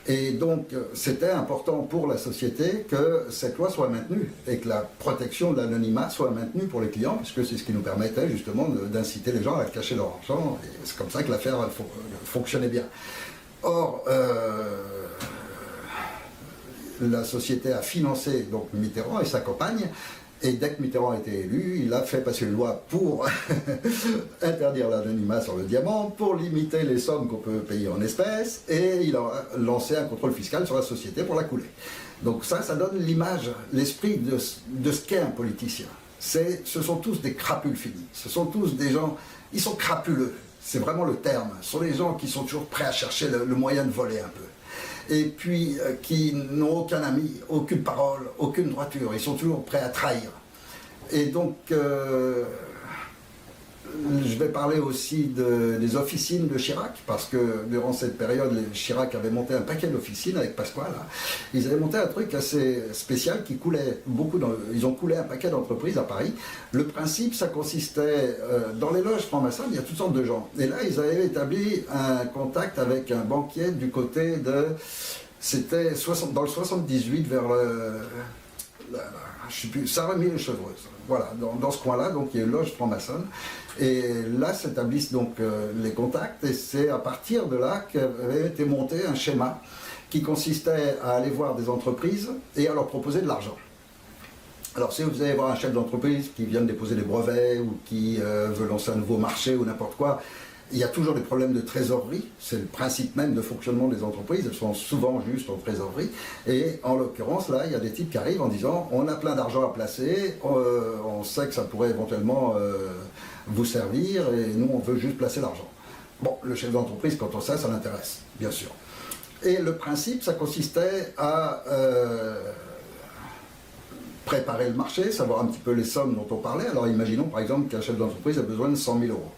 Et donc c'était important pour la société que cette loi soit maintenue et que la protection de l'anonymat soit maintenue pour les clients, puisque c'est ce qui nous permettait justement d'inciter les gens à cacher leur argent. Et c'est comme ça que l'affaire fonctionnait bien. Or, la société a financé donc Mitterrand et sa campagne. Et dès que Mitterrand a été élu, il a fait passer une loi pour interdire l'anonymat sur le diamant, pour limiter les sommes qu'on peut payer en espèces, et il a lancé un contrôle fiscal sur la société pour la couler. Donc ça donne l'image, l'esprit de ce qu'est un politicien. Ce sont tous des crapules finis, ce sont tous des gens, ils sont crapuleux, c'est vraiment le terme. Ce sont des gens qui sont toujours prêts à chercher le moyen de voler un peu. Et puis qui n'ont aucun ami, aucune parole, aucune droiture. Ils sont toujours prêts à trahir. Et donc, je vais parler aussi des officines de Chirac, parce que durant cette période, Chirac avait monté un paquet d'officines avec Pasqua. Là. Ils avaient monté un truc assez spécial qui coulait beaucoup. Ils ont coulé un paquet d'entreprises à Paris. Le principe, ça consistait, dans les loges francs-maçons, il y a toutes sortes de gens. Et là, ils avaient établi un contact avec un banquier du côté de... C'était dans le 78, vers je sais plus, Saint-Remy-les-Chevreuses. Voilà, dans ce coin-là, donc il y a une loge franc-maçonne. Et là s'établissent donc les contacts, et c'est à partir de là qu'avait été monté un schéma qui consistait à aller voir des entreprises et à leur proposer de l'argent. Alors si vous allez voir un chef d'entreprise qui vient de déposer des brevets ou qui veut lancer un nouveau marché ou n'importe quoi, il y a toujours des problèmes de trésorerie, c'est le principe même de fonctionnement des entreprises, elles sont souvent justes en trésorerie, et en l'occurrence là, il y a des types qui arrivent en disant on a plein d'argent à placer, on sait que ça pourrait éventuellement vous servir et nous on veut juste placer l'argent. Bon, le chef d'entreprise, quand on sait, ça l'intéresse, bien sûr. Et le principe, ça consistait à préparer le marché, savoir un petit peu les sommes dont on parlait. Alors imaginons par exemple qu'un chef d'entreprise a besoin de 100 000 euros,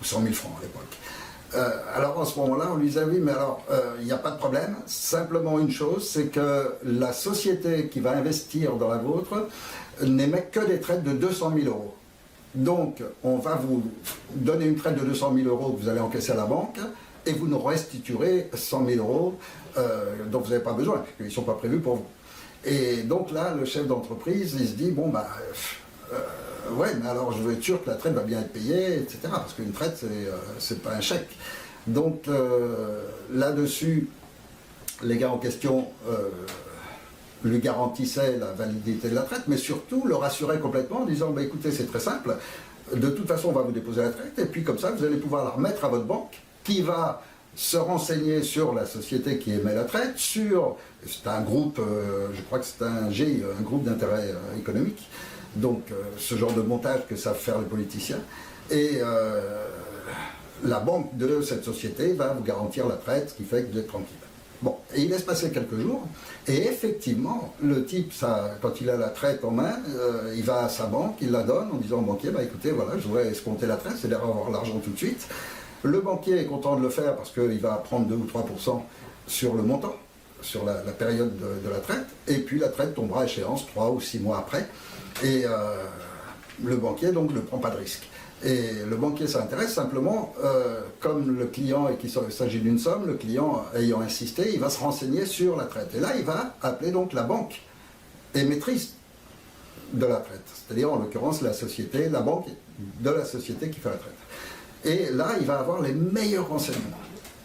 ou 100 000 francs à l'époque. Alors à ce moment-là, on lui disait oui, mais alors il n'y a pas de problème, simplement une chose, c'est que la société qui va investir dans la vôtre n'émet que des traites de 200 000 euros. Donc on va vous donner une traite de 200 000 euros que vous allez encaisser à la banque, et vous nous restituerez 100 000 euros dont vous n'avez pas besoin, puisqu'ils ne sont pas prévus pour vous. Et donc là, le chef d'entreprise, il se dit, bon, bah, ouais, mais alors je veux être sûr que la traite va bien être payée, etc. Parce qu'une traite, c'est pas un chèque. Donc là-dessus, les gars en question lui garantissaient la validité de la traite, mais surtout le rassuraient complètement en disant, bah, écoutez, c'est très simple, de toute façon, on va vous déposer la traite, et puis comme ça, vous allez pouvoir la remettre à votre banque, qui va se renseigner sur la société qui émet la traite, c'est un groupe, je crois que c'est un GIE, un groupe d'intérêt économique, donc ce genre de montage que savent faire les politiciens, et la banque de cette société va vous garantir la traite, ce qui fait que vous êtes tranquille. Bon, et il laisse passer quelques jours, et effectivement, le type, quand il a la traite en main, il va à sa banque, il la donne en disant au banquier, bah écoutez, voilà, je voudrais escompter la traite, c'est-à-dire avoir l'argent tout de suite. Le banquier est content de le faire parce qu'il va prendre 2 ou 3% sur le montant, sur la période de la traite, et puis la traite tombera à échéance 3 ou 6 mois après, et le banquier donc ne prend pas de risque. Et le banquier s'intéresse simplement, comme le client et qu'il s'agit d'une somme, le client ayant insisté, il va se renseigner sur la traite. Et là, il va appeler donc la banque émettrice de la traite, c'est-à-dire en l'occurrence la société, la banque de la société qui fait la traite. Et là, il va avoir les meilleurs renseignements.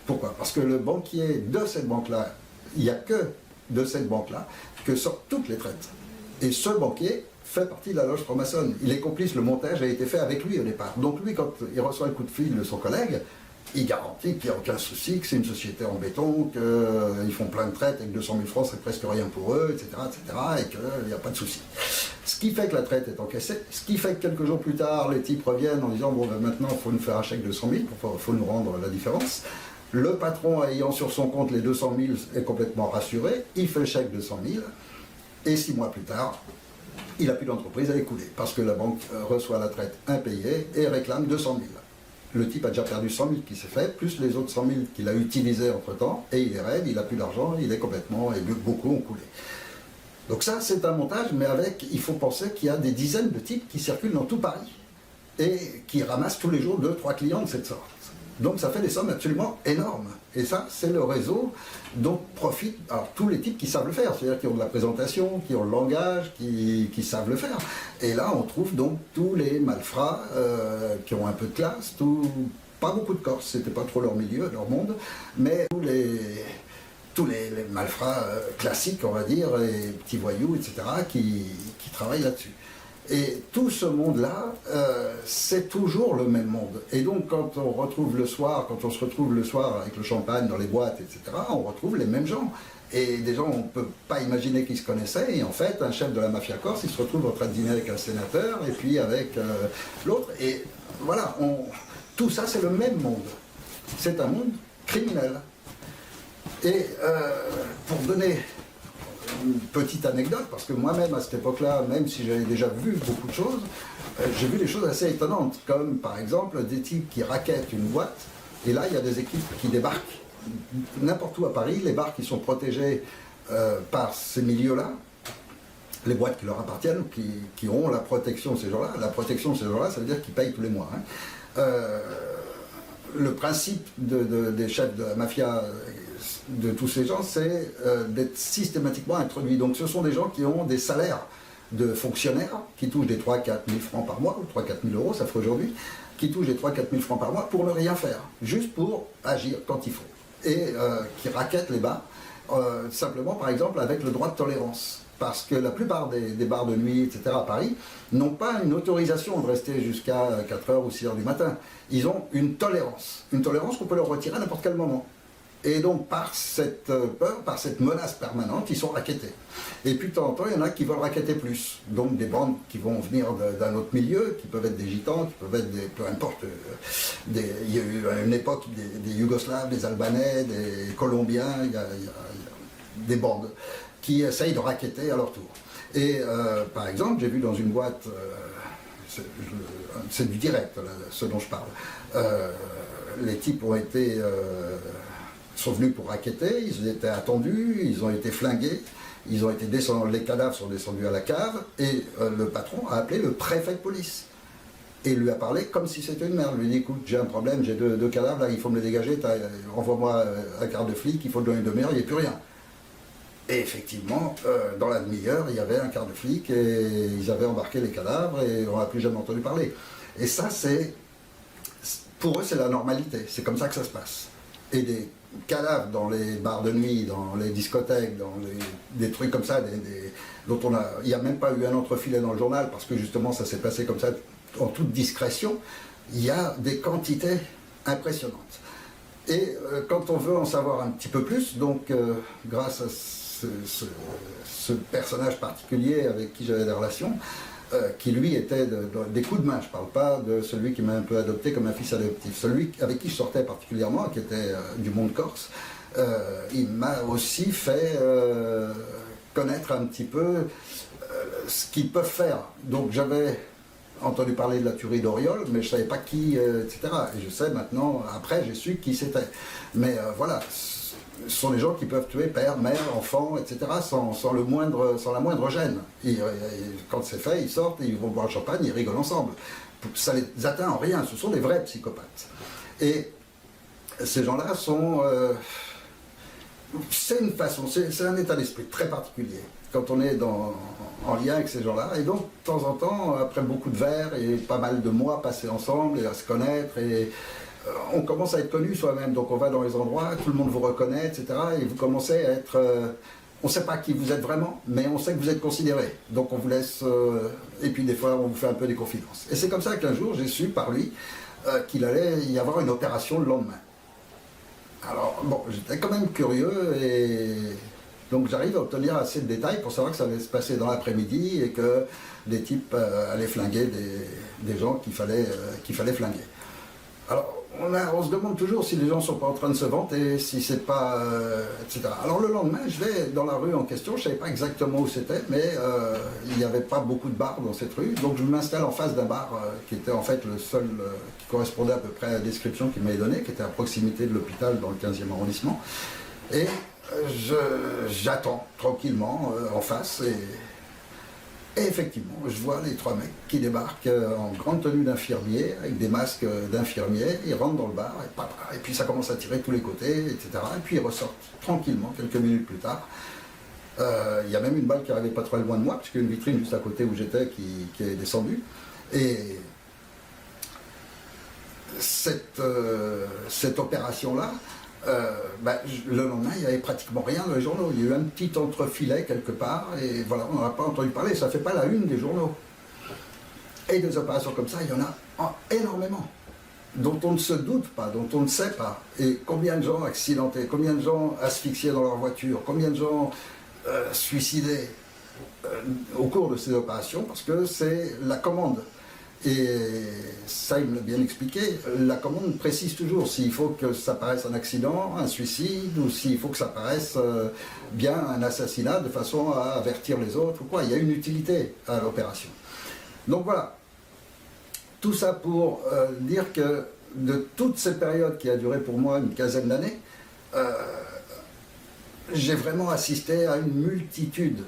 Pourquoi? Parce que le banquier de cette banque-là, il n'y a que de cette banque-là que sortent toutes les traites. Et ce banquier fait partie de la loge franc-maçonne. Il est complice, le montage a été fait avec lui au départ. Donc lui, quand il reçoit un coup de fil de son collègue, il garantit qu'il n'y a aucun souci, que c'est une société en béton, qu'ils font plein de traites et que 200 000 francs, c'est presque rien pour eux, etc., et qu'il n'y a pas de souci. Ce qui fait que la traite est encaissée, ce qui fait que quelques jours plus tard, les types reviennent en disant « Bon, ben maintenant, il faut nous faire un chèque de 100 000, il faut nous rendre la différence ». Le patron, ayant sur son compte les 200 000, est complètement rassuré, il fait le chèque de 100 000, et 6 mois plus tard, il n'a plus d'entreprise à écouler, parce que la banque reçoit la traite impayée et réclame 200 000. Le type a déjà perdu 100 000 qui s'est fait, plus les autres 100 000 qu'il a utilisés entre-temps, et il est raide, il n'a plus d'argent, il est complètement, et beaucoup ont coulé. Donc ça, c'est un montage, mais il faut penser qu'il y a des dizaines de types qui circulent dans tout Paris, et qui ramassent tous les jours 2-3 clients de cette sorte. Donc ça fait des sommes absolument énormes. Et ça, c'est le réseau dont profitent tous les types qui savent le faire, c'est-à-dire qui ont de la présentation, qui ont le langage, qui savent le faire. Et là, on trouve donc tous les malfrats qui ont un peu de classe, pas beaucoup de Corses, c'était pas trop leur milieu, leur monde, mais tous les malfrats classiques, on va dire, les petits voyous, etc., qui travaillent là-dessus. Et tout ce monde-là, c'est toujours le même monde. Et donc, quand on se retrouve le soir avec le champagne dans les boîtes, etc., on retrouve les mêmes gens. Et des gens, on ne peut pas imaginer qu'ils se connaissaient. Et en fait, un chef de la mafia corse, il se retrouve en train de dîner avec un sénateur, et puis avec l'autre. Et voilà, tout ça, c'est le même monde. C'est un monde criminel. Et pour donner une petite anecdote, parce que moi-même à cette époque-là, même si j'avais déjà vu beaucoup de choses, j'ai vu des choses assez étonnantes, comme par exemple des types qui rackettent une boîte, et là il y a des équipes qui débarquent n'importe où à Paris, les bars qui sont protégés par ces milieux-là, les boîtes qui leur appartiennent, qui ont la protection de ces gens-là. La protection de ces gens-là, ça veut dire qu'ils payent tous les mois. Hein. Le principe des chefs de la mafia, de tous ces gens, c'est d'être systématiquement introduits. Donc ce sont des gens qui ont des salaires de fonctionnaires, qui touchent des 3 000 à 4 000 francs par mois, ou 3 000 à 4 000 euros, ça fait aujourd'hui, qui touchent des 3 000 à 4 000 francs par mois pour ne rien faire, juste pour agir quand il faut. Et qui rackettent les bars, simplement par exemple avec le droit de tolérance. Parce que la plupart des bars de nuit, etc. à Paris, n'ont pas une autorisation de rester jusqu'à 4 h ou 6 h du matin. Ils ont une tolérance qu'on peut leur retirer à n'importe quel moment. Et donc par cette peur, par cette menace permanente, ils sont rackettés. Et puis de temps en temps, il y en a qui veulent racketter plus. Donc des bandes qui vont venir d'un autre milieu, qui peuvent être des gitans, qui peuvent être des, peu importe. Il y a eu à une époque des Yougoslaves, des Albanais, des Colombiens, il y a des bandes qui essayent de racketter à leur tour. Et par exemple, j'ai vu dans une boîte, c'est du direct, là, ce dont je parle, les types ont été... sont venus pour racketter, ils étaient attendus, ils ont été flingués, ils ont été descendus, les cadavres sont descendus à la cave, et le patron a appelé le préfet de police. Et il lui a parlé comme si c'était une merde. Il lui a dit, écoute, j'ai un problème, j'ai deux cadavres, là, il faut me les dégager, envoie-moi un quart de flic, il faut donner une demi-heure, il n'y a plus rien. Et effectivement, dans la demi-heure, il y avait un quart de flic, et ils avaient embarqué les cadavres, et on n'a plus jamais entendu parler. Et ça, pour eux, c'est la normalité, c'est comme ça que ça se passe. Et des cadavres dans les bars de nuit, dans les discothèques, des trucs comme ça, dont il n'y a même pas eu un entrefilet dans le journal, parce que justement ça s'est passé comme ça en toute discrétion, il y a des quantités impressionnantes. Et quand on veut en savoir un petit peu plus, donc grâce à ce personnage particulier avec qui j'avais des relations, qui lui était des coups de main, je ne parle pas de celui qui m'a un peu adopté comme un fils adoptif, celui avec qui je sortais particulièrement, qui était du monde corse, il m'a aussi fait connaître un petit peu ce qu'ils peuvent faire. Donc j'avais entendu parler de la tuerie d'Auriol, mais je ne savais pas qui, etc. Et je sais maintenant, après j'ai su qui c'était. Mais voilà, ce sont des gens qui peuvent tuer père, mère, enfant, etc. sans la moindre gêne. Quand c'est fait, ils sortent, ils vont boire le champagne, ils rigolent ensemble. Ça ne les atteint en rien, ce sont des vrais psychopathes. Et ces gens-là sont... c'est une façon, c'est un état d'esprit très particulier quand on est en lien avec ces gens-là. Et donc, de temps en temps, après beaucoup de verres et pas mal de mois passés ensemble et à se connaître, on commence à être connu soi-même. Donc on va dans les endroits, tout le monde vous reconnaît, etc. Et vous commencez à être... on ne sait pas qui vous êtes vraiment, mais on sait que vous êtes considéré. Donc on vous laisse... et puis des fois, on vous fait un peu des confidences. Et c'est comme ça qu'un jour, j'ai su par lui qu'il allait y avoir une opération le lendemain. Alors, bon, j'étais quand même curieux et donc j'arrive à obtenir assez de détails pour savoir que ça allait se passer dans l'après-midi et que des types allaient flinguer des gens qu'il fallait flinguer. Alors, on se demande toujours si les gens ne sont pas en train de se vanter, si c'est pas... etc. Alors le lendemain, je vais dans la rue en question, je ne savais pas exactement où c'était, mais il n'y avait pas beaucoup de bars dans cette rue, donc je m'installe en face d'un bar qui était en fait le seul qui correspondait à peu près à la description qu'il m'avait donnée, qui était à proximité de l'hôpital dans le 15e arrondissement. Et j'attends tranquillement en face et effectivement, je vois les trois mecs qui débarquent en grande tenue d'infirmiers, avec des masques d'infirmiers, ils rentrent dans le bar, et puis ça commence à tirer de tous les côtés, etc. Et puis ils ressortent tranquillement, quelques minutes plus tard. Il y a même une balle qui n'arrivait pas trop loin de moi, puisqu'il y a une vitrine juste à côté où j'étais qui est descendue. Et cette opération-là, le lendemain, il n'y avait pratiquement rien dans les journaux. Il y a eu un petit entrefilet quelque part, et voilà, on n'en a pas entendu parler. Ça ne fait pas la une des journaux. Et des opérations comme ça, il y en a énormément, dont on ne se doute pas, dont on ne sait pas. Et combien de gens accidentés, combien de gens asphyxiés dans leur voiture, combien de gens suicidés au cours de ces opérations, parce que c'est la commande. Et ça, il me l'a bien expliqué, la commande précise toujours s'il faut que ça paraisse un accident, un suicide, ou s'il faut que ça paraisse bien un assassinat de façon à avertir les autres, ou quoi. Il y a une utilité à l'opération. Donc voilà, tout ça pour dire que de toute cette période qui a duré pour moi une quinzaine d'années, j'ai vraiment assisté à une multitude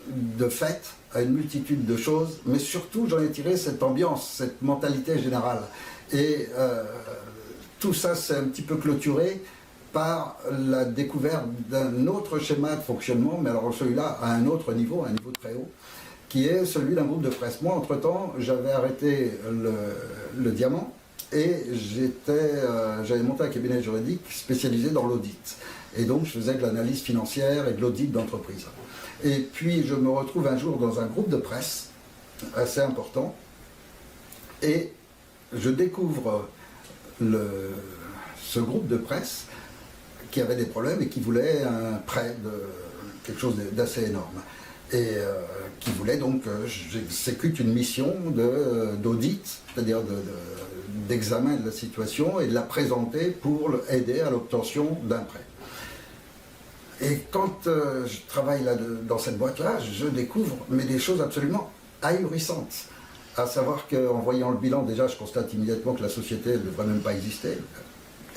de fêtes, à une multitude de choses, mais surtout j'en ai tiré cette ambiance, cette mentalité générale. Et tout ça s'est un petit peu clôturé par la découverte d'un autre schéma de fonctionnement, mais alors celui-là à un autre niveau, un niveau très haut, qui est celui d'un groupe de presse. Moi, entre-temps, j'avais arrêté le diamant et j'avais monté un cabinet juridique spécialisé dans l'audit. Et donc, je faisais de l'analyse financière et de l'audit d'entreprise. Et puis, je me retrouve un jour dans un groupe de presse assez important et je découvre ce groupe de presse qui avait des problèmes et qui voulait un prêt de quelque chose d'assez énorme. Et qui voulait donc que j'exécute une mission d'audit, c'est-à-dire d'examen de la situation et de la présenter pour aider à l'obtention d'un prêt. Et quand je travaille là dans cette boîte-là, je découvre des choses absolument ahurissantes. À savoir qu'en voyant le bilan, déjà, je constate immédiatement que la société ne devrait même pas exister.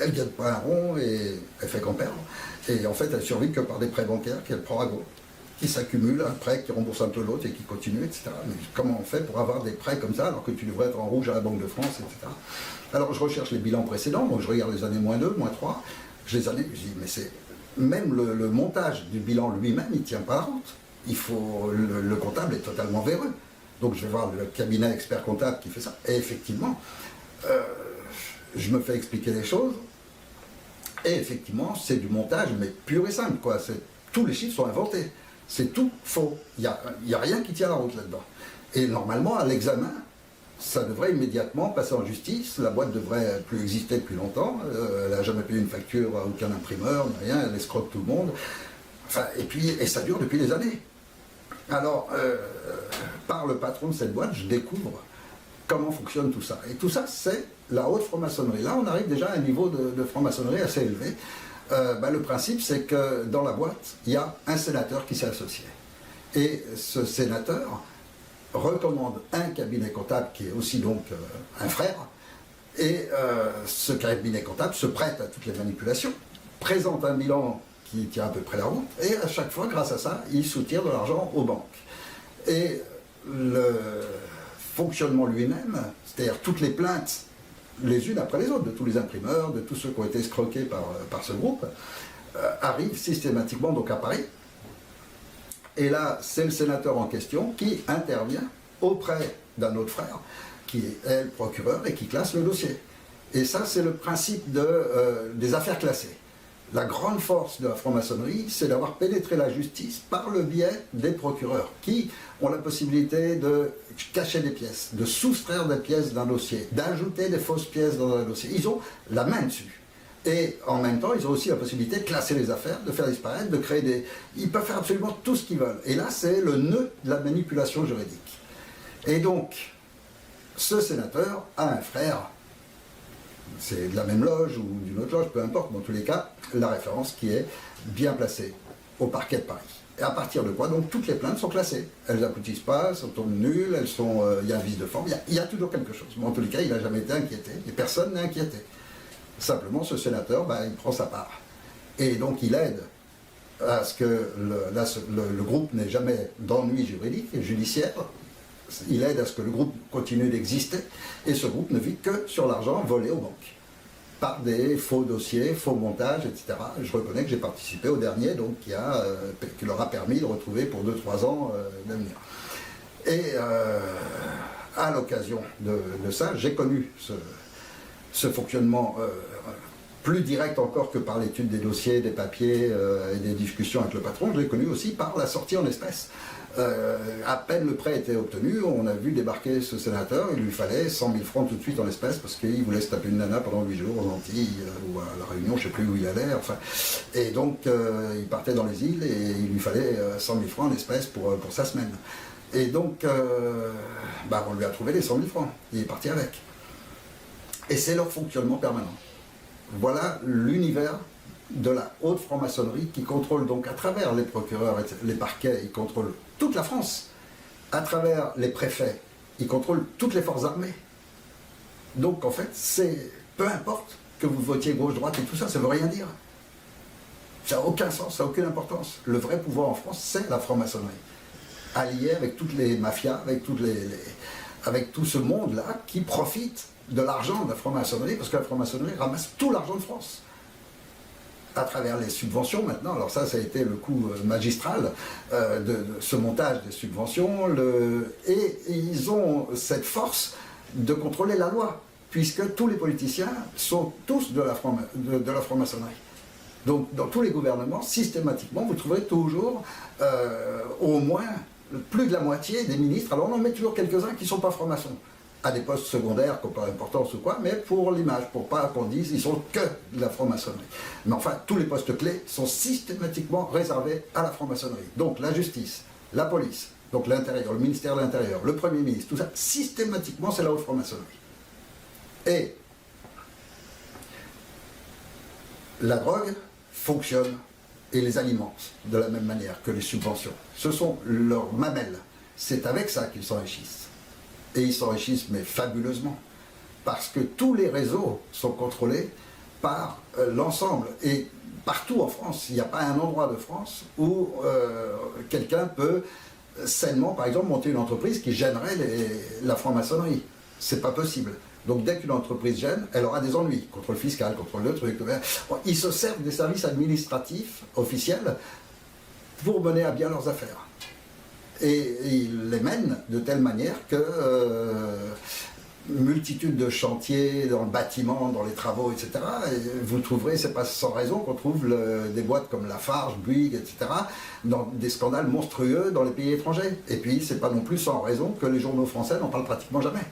Elle ne gagne pas un rond et elle fait qu'en perdre. Et en fait, elle survit que par des prêts bancaires qu'elle prend à go, qui s'accumulent, un prêt qui rembourse un peu l'autre et qui continue, etc. Mais comment on fait pour avoir des prêts comme ça alors que tu devrais être en rouge à la Banque de France, etc. Alors je recherche les bilans précédents, donc je regarde les années -2, -3, je dis, mais c'est... Même le montage du bilan lui-même, il ne tient pas la route. Le comptable est totalement véreux. Donc je vais voir le cabinet expert comptable qui fait ça. Et effectivement, je me fais expliquer les choses. Et effectivement, c'est du montage, mais pur et simple, quoi. Tous les chiffres sont inventés. C'est tout faux. Il n'y a rien qui tient la route là-dedans. Et normalement, à l'examen, ça devrait immédiatement passer en justice. La boîte devrait plus exister depuis longtemps. Elle n'a jamais payé une facture à aucun imprimeur, rien. Elle escroque tout le monde. Enfin, et ça dure depuis des années. Alors, par le patron de cette boîte, je découvre comment fonctionne tout ça. Et tout ça, c'est la haute franc-maçonnerie. Là, on arrive déjà à un niveau de franc-maçonnerie assez élevé. Le principe, c'est que dans la boîte, il y a un sénateur qui s'est associé. Et ce sénateur recommande un cabinet comptable qui est aussi donc un frère. Et ce cabinet comptable se prête à toutes les manipulations, présente un bilan qui tient à peu près la route, et à chaque fois, grâce à ça, il soutire de l'argent aux banques. Et le fonctionnement lui-même, c'est-à-dire toutes les plaintes, les unes après les autres, de tous les imprimeurs, de tous ceux qui ont été escroqués par ce groupe, arrivent systématiquement donc à Paris. Et là, c'est le sénateur en question qui intervient auprès d'un autre frère, qui est le procureur, et qui classe le dossier. Et ça, c'est le principe des affaires classées. La grande force de la franc-maçonnerie, c'est d'avoir pénétré la justice par le biais des procureurs, qui ont la possibilité de cacher des pièces, de soustraire des pièces d'un dossier, d'ajouter des fausses pièces dans un dossier. Ils ont la main dessus. Et en même temps, ils ont aussi la possibilité de classer les affaires, de faire disparaître, de créer des... Ils peuvent faire absolument tout ce qu'ils veulent. Et là, c'est le nœud de la manipulation juridique. Et donc, ce sénateur a un frère, c'est de la même loge ou d'une autre loge, peu importe, dans tous les cas, la référence qui est bien placée au parquet de Paris. Et à partir de quoi, donc, toutes les plaintes sont classées. Elles n'aboutissent pas, elles tombent nulles, il y a un vice de forme, il y a toujours quelque chose. Mais en tous les cas, il n'a jamais été inquiété, et personne n'est inquiété. Simplement, ce sénateur, il prend sa part. Et donc, il aide à ce que le groupe n'ait jamais d'ennui juridique et judiciaire. Il aide à ce que le groupe continue d'exister. Et ce groupe ne vit que sur l'argent volé aux banques. Par des faux dossiers, faux montages, etc. Je reconnais que j'ai participé au dernier, donc qui leur a permis de retrouver pour 2-3 ans d'avenir. Et à l'occasion de ça, j'ai connu ce fonctionnement plus direct encore que par l'étude des dossiers, des papiers et des discussions avec le patron. Je l'ai connu aussi par la sortie en espèces. À peine le prêt était obtenu, on a vu débarquer ce sénateur, il lui fallait 100 000 francs tout de suite en espèces parce qu'il voulait se taper une nana pendant 8 jours aux Antilles ou à La Réunion, je ne sais plus où il allait. Enfin. Et donc il partait dans les îles et il lui fallait 100 000 francs en espèces pour sa semaine. Et donc on lui a trouvé les 100 000 francs, il est parti avec. Et c'est leur fonctionnement permanent. Voilà l'univers de la haute franc-maçonnerie qui contrôle donc à travers les procureurs et les parquets, ils contrôlent toute la France. À travers les préfets, ils contrôlent toutes les forces armées. Donc en fait, peu importe que vous votiez gauche-droite et tout ça, ça ne veut rien dire. Ça n'a aucun sens, ça n'a aucune importance. Le vrai pouvoir en France, c'est la franc-maçonnerie. Alliée avec toutes les mafias, avec tout ce monde-là qui profite de l'argent de la franc-maçonnerie, parce que la franc-maçonnerie ramasse tout l'argent de France. À travers les subventions maintenant, alors ça a été le coup magistral de ce montage des subventions, et ils ont cette force de contrôler la loi, puisque tous les politiciens sont tous de la franc-maçonnerie. Donc dans tous les gouvernements, systématiquement, vous trouverez toujours au moins plus de la moitié des ministres, alors on en met toujours quelques-uns qui ne sont pas francs-maçons. à des postes secondaires qui n'ont pas d'importance ou quoi, mais pour l'image, pour pas qu'on dise ils sont que de la franc-maçonnerie. Mais enfin, tous les postes clés sont systématiquement réservés à la franc-maçonnerie. Donc la justice, la police, donc l'intérieur, le ministère de l'Intérieur, le Premier ministre, tout ça, systématiquement c'est la haute franc-maçonnerie. Et la drogue fonctionne et les alimente de la même manière que les subventions. Ce sont leurs mamelles. C'est avec ça qu'ils s'enrichissent. Et ils s'enrichissent, mais fabuleusement. Parce que tous les réseaux sont contrôlés par l'ensemble. Et partout en France, il n'y a pas un endroit de France où quelqu'un peut sainement, par exemple, monter une entreprise qui gênerait la franc-maçonnerie. C'est pas possible. Donc dès qu'une entreprise gêne, elle aura des ennuis, contrôle fiscal, contrôle de trucs. Ils se servent des services administratifs officiels pour mener à bien leurs affaires. Et ils les mènent de telle manière que multitude de chantiers dans le bâtiment, dans les travaux, etc. Et vous trouverez, c'est pas sans raison qu'on trouve des boîtes comme Lafarge, Bouygues, etc. dans des scandales monstrueux dans les pays étrangers. Et puis c'est pas non plus sans raison que les journaux français n'en parlent pratiquement jamais.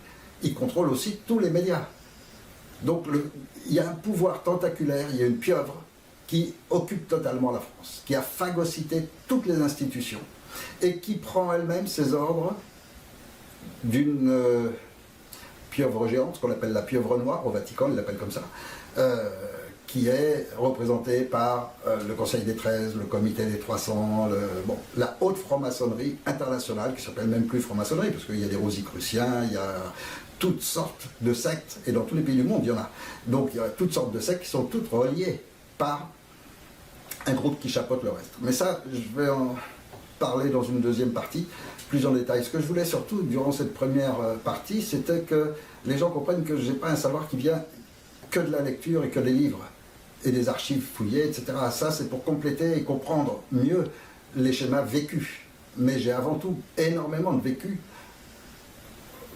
Ils contrôlent aussi tous les médias. Donc il y a un pouvoir tentaculaire, il y a une pieuvre qui occupe totalement la France, qui a phagocyté toutes les institutions et qui prend elle-même ses ordres d'une pieuvre géante, ce qu'on appelle la pieuvre noire, au Vatican, ils l'appellent comme ça, qui est représentée par le Conseil des 13, le Comité des 300, la haute franc-maçonnerie internationale, qui s'appelle même plus franc-maçonnerie, parce qu'il y a des Rosicruciens, il y a toutes sortes de sectes, et dans tous les pays du monde, il y en a. Donc il y a toutes sortes de sectes qui sont toutes reliées par un groupe qui chapeaute le reste. Mais ça, je vais en parler dans une deuxième partie, plus en détail. Ce que je voulais surtout, durant cette première partie, c'était que les gens comprennent que je n'ai pas un savoir qui vient que de la lecture et que des livres, et des archives fouillées, etc. Ça, c'est pour compléter et comprendre mieux les schémas vécus. Mais j'ai avant tout énormément de vécu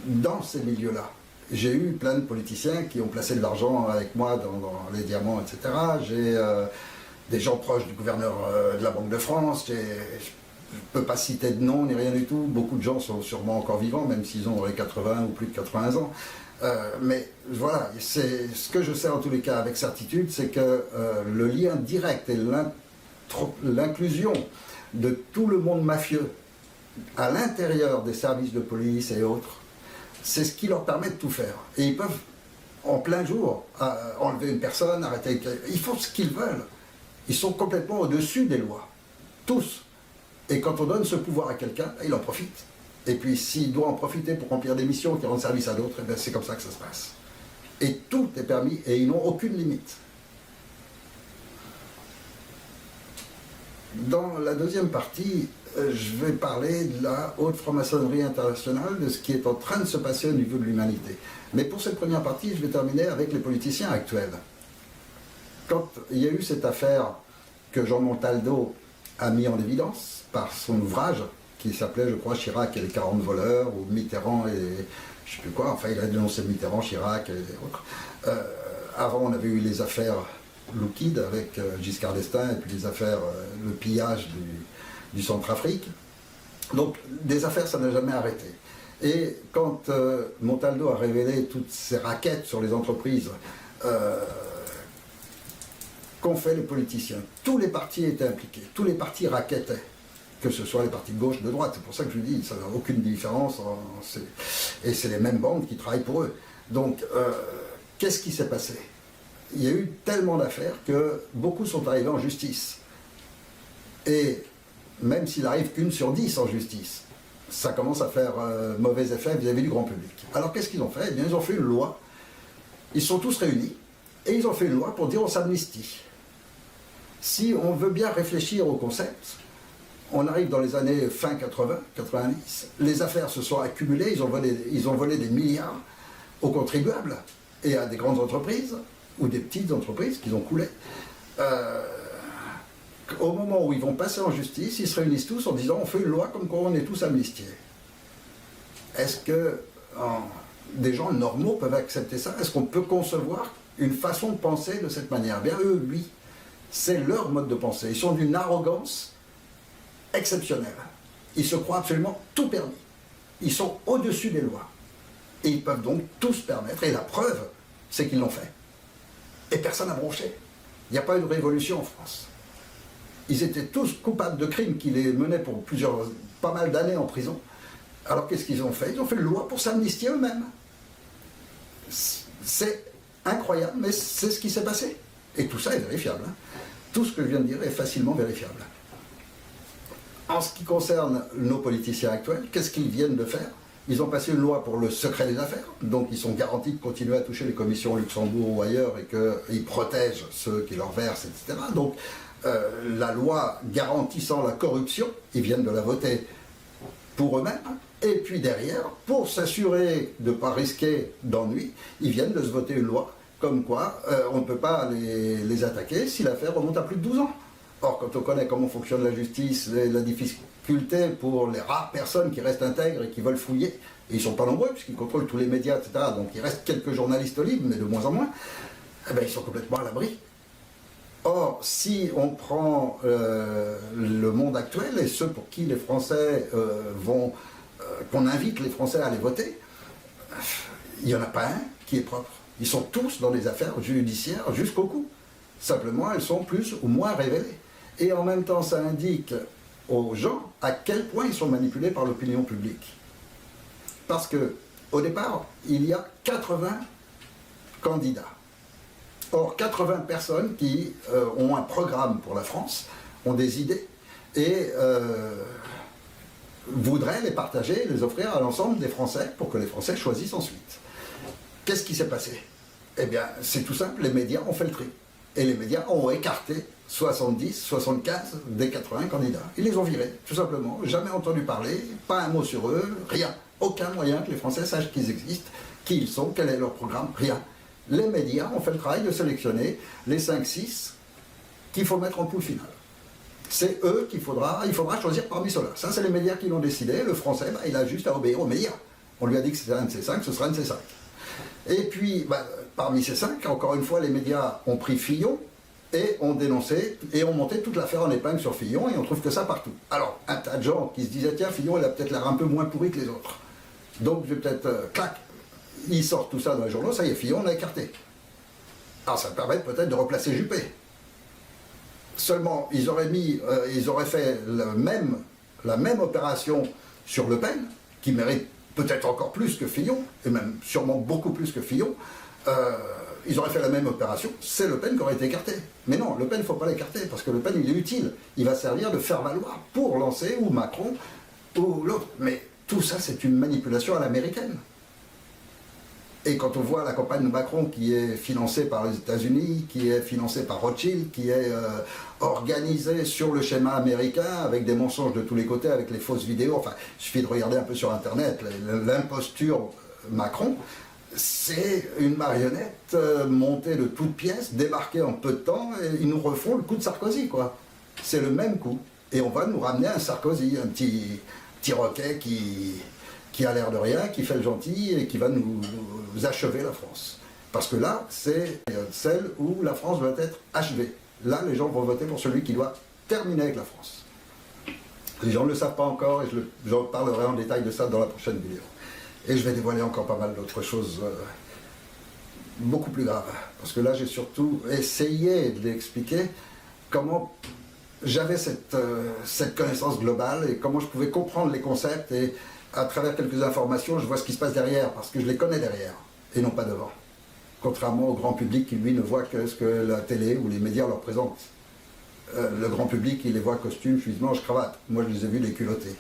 dans ces milieux-là. J'ai eu plein de politiciens qui ont placé de l'argent avec moi dans les diamants, etc. J'ai des gens proches du gouverneur de la Banque de France. Je ne peux pas citer de nom ni rien du tout. Beaucoup de gens sont sûrement encore vivants, même s'ils ont les 80 ou plus de 80 ans. Mais voilà, ce que je sais en tous les cas avec certitude, c'est que le lien direct et l'inclusion de tout le monde mafieux à l'intérieur des services de police et autres, c'est ce qui leur permet de tout faire. Et ils peuvent, en plein jour, enlever une personne, arrêter... Ils font ce qu'ils veulent. Ils sont complètement au-dessus des lois. Tous. Et quand on donne ce pouvoir à quelqu'un, il en profite. Et puis s'il doit en profiter pour remplir des missions qui rendent service à d'autres, eh bien, c'est comme ça que ça se passe. Et tout est permis et ils n'ont aucune limite. Dans la deuxième partie, je vais parler de la haute franc-maçonnerie internationale, de ce qui est en train de se passer au niveau de l'humanité. Mais pour cette première partie, je vais terminer avec les politiciens actuels. Quand il y a eu cette affaire que Jean Montaldo a mis en évidence par son ouvrage, qui s'appelait, je crois, Chirac et les 40 voleurs, ou Mitterrand et je ne sais plus quoi, enfin il a dénoncé Mitterrand, Chirac et autres. Avant, on avait eu les affaires Loukid avec Giscard d'Estaing, et puis les affaires, le pillage du Centrafrique. Donc, des affaires, ça n'a jamais arrêté. Et quand Montaldo a révélé toutes ces raquettes sur les entreprises qu'ont fait les politiciens, tous les partis étaient impliqués, tous les partis raquettaient, que ce soit les partis de gauche, de droite. C'est pour ça que je vous dis, ça n'a aucune différence, et c'est les mêmes bandes qui travaillent pour eux. Donc, qu'est-ce qui s'est passé? Il y a eu tellement d'affaires que beaucoup sont arrivés en justice. Et même s'il n'arrive qu'une sur 10 en justice, ça commence à faire mauvais effet vis-à-vis du grand public. Alors qu'est-ce qu'ils ont fait? Eh bien, ils ont fait une loi. Ils sont tous réunis, et ils ont fait une loi pour dire on s'amnistie. Si on veut bien réfléchir au concept, on arrive dans les années fin 80, 90, les affaires se sont accumulées, ils ont volé des milliards aux contribuables et à des grandes entreprises, ou des petites entreprises qu'ils ont coulées. Au moment où ils vont passer en justice, ils se réunissent tous en disant on fait une loi comme quoi on est tous amnistiés. Est-ce que des gens normaux peuvent accepter ça? Est-ce qu'on peut concevoir une façon de penser de cette manière? Bien eux, oui. C'est leur mode de pensée. Ils sont d'une arrogance exceptionnelle. Ils se croient absolument tout permis. Ils sont au-dessus des lois. Et ils peuvent donc tout se permettre, et la preuve, c'est qu'ils l'ont fait. Et personne n'a bronché. Il n'y a pas eu de révolution en France. Ils étaient tous coupables de crimes qui les menaient pour pas mal d'années en prison. Alors qu'est-ce qu'ils ont fait? Ils ont fait une loi pour s'amnistier eux-mêmes. C'est incroyable, mais c'est ce qui s'est passé. Et tout ça est vérifiable. Hein. Tout ce que je viens de dire est facilement vérifiable. En ce qui concerne nos politiciens actuels, qu'est-ce qu'ils viennent de faire? Ils ont passé une loi pour le secret des affaires, donc ils sont garantis de continuer à toucher les commissions au Luxembourg ou ailleurs et qu'ils protègent ceux qui leur versent, etc. Donc la loi garantissant la corruption, ils viennent de la voter pour eux-mêmes. Et puis derrière, pour s'assurer de ne pas risquer d'ennui, ils viennent de se voter une loi comme quoi on ne peut pas les attaquer si l'affaire remonte à plus de 12 ans. Or, quand on connaît comment fonctionne la justice, la difficulté pour les rares personnes qui restent intègres et qui veulent fouiller, et ils ne sont pas nombreux puisqu'ils contrôlent tous les médias, etc., donc il reste quelques journalistes libres, mais de moins en moins, eh bien, ils sont complètement à l'abri. Or, si on prend le monde actuel et ceux pour qui les Français qu'on invite les Français à aller voter, il n'y en a pas un qui est propre. Ils sont tous dans les affaires judiciaires jusqu'au cou. Simplement, elles sont plus ou moins révélées. Et en même temps, ça indique aux gens à quel point ils sont manipulés par l'opinion publique. Parce que, au départ, il y a 80 candidats. Or, 80 personnes qui ont un programme pour la France, ont des idées, et voudraient les partager, les offrir à l'ensemble des Français pour que les Français choisissent ensuite. Qu'est-ce qui s'est passé? Eh bien, c'est tout simple, les médias ont fait le tri. Et les médias ont écarté 70, 75 des 80 candidats. Ils les ont virés, tout simplement. Jamais entendu parler, pas un mot sur eux, rien. Aucun moyen que les Français sachent qu'ils existent, qui ils sont, quel est leur programme, rien. Les médias ont fait le travail de sélectionner les 5-6 qu'il faut mettre en poule finale. C'est eux il faudra choisir parmi ceux-là. Ça, c'est les médias qui l'ont décidé. Le Français, il a juste à obéir aux médias. On lui a dit que c'était un de ces 5, ce sera un de ces 5. Et puis, parmi ces 5, encore une fois, les médias ont pris Fillon et ont dénoncé et ont monté toute l'affaire en épingle sur Fillon, et on trouve que ça partout. Alors, un tas de gens qui se disaient, tiens, Fillon, il a peut-être l'air un peu moins pourri que les autres. Donc, je vais peut-être, clac, ils sortent tout ça dans les journaux, ça y est, Fillon, on l'a écarté. Alors, ça permet peut-être de replacer Juppé. Seulement, ils auraient fait la même opération sur Le Pen, qui mérite peut-être encore plus que Fillon, et même sûrement beaucoup plus que Fillon. Ils auraient fait la même opération, c'est Le Pen qui aurait été écarté. Mais non, Le Pen, il ne faut pas l'écarter, parce que Le Pen, il est utile. Il va servir de faire valoir pour lancer ou Macron ou l'autre. Mais tout ça, c'est une manipulation à l'américaine. Et quand on voit la campagne de Macron qui est financée par les États-Unis, qui est financée par Rothschild, qui est organisée sur le schéma américain, avec des mensonges de tous les côtés, avec les fausses vidéos, enfin, il suffit de regarder un peu sur Internet, l'imposture Macron, c'est une marionnette montée de toutes pièces, débarquée en peu de temps, et ils nous refont le coup de Sarkozy, quoi. C'est le même coup. Et on va nous ramener un Sarkozy, un petit roquet qui a l'air de rien, qui fait le gentil et qui va nous achever la France. Parce que là, c'est celle où la France doit être achevée. Là, les gens vont voter pour celui qui doit terminer avec la France. Les gens ne le savent pas encore, et je parlerai en détail de ça dans la prochaine vidéo. Et je vais dévoiler encore pas mal d'autres choses beaucoup plus graves. Parce que là, j'ai surtout essayé de l'expliquer comment j'avais cette connaissance globale et comment je pouvais comprendre les concepts, et à travers quelques informations, je vois ce qui se passe derrière, parce que je les connais derrière, et non pas devant. Contrairement au grand public qui, lui, ne voit que ce que la télé ou les médias leur présentent. Le grand public, il les voit costume, chemise blanche, cravate. Moi, je les ai vus les culottés.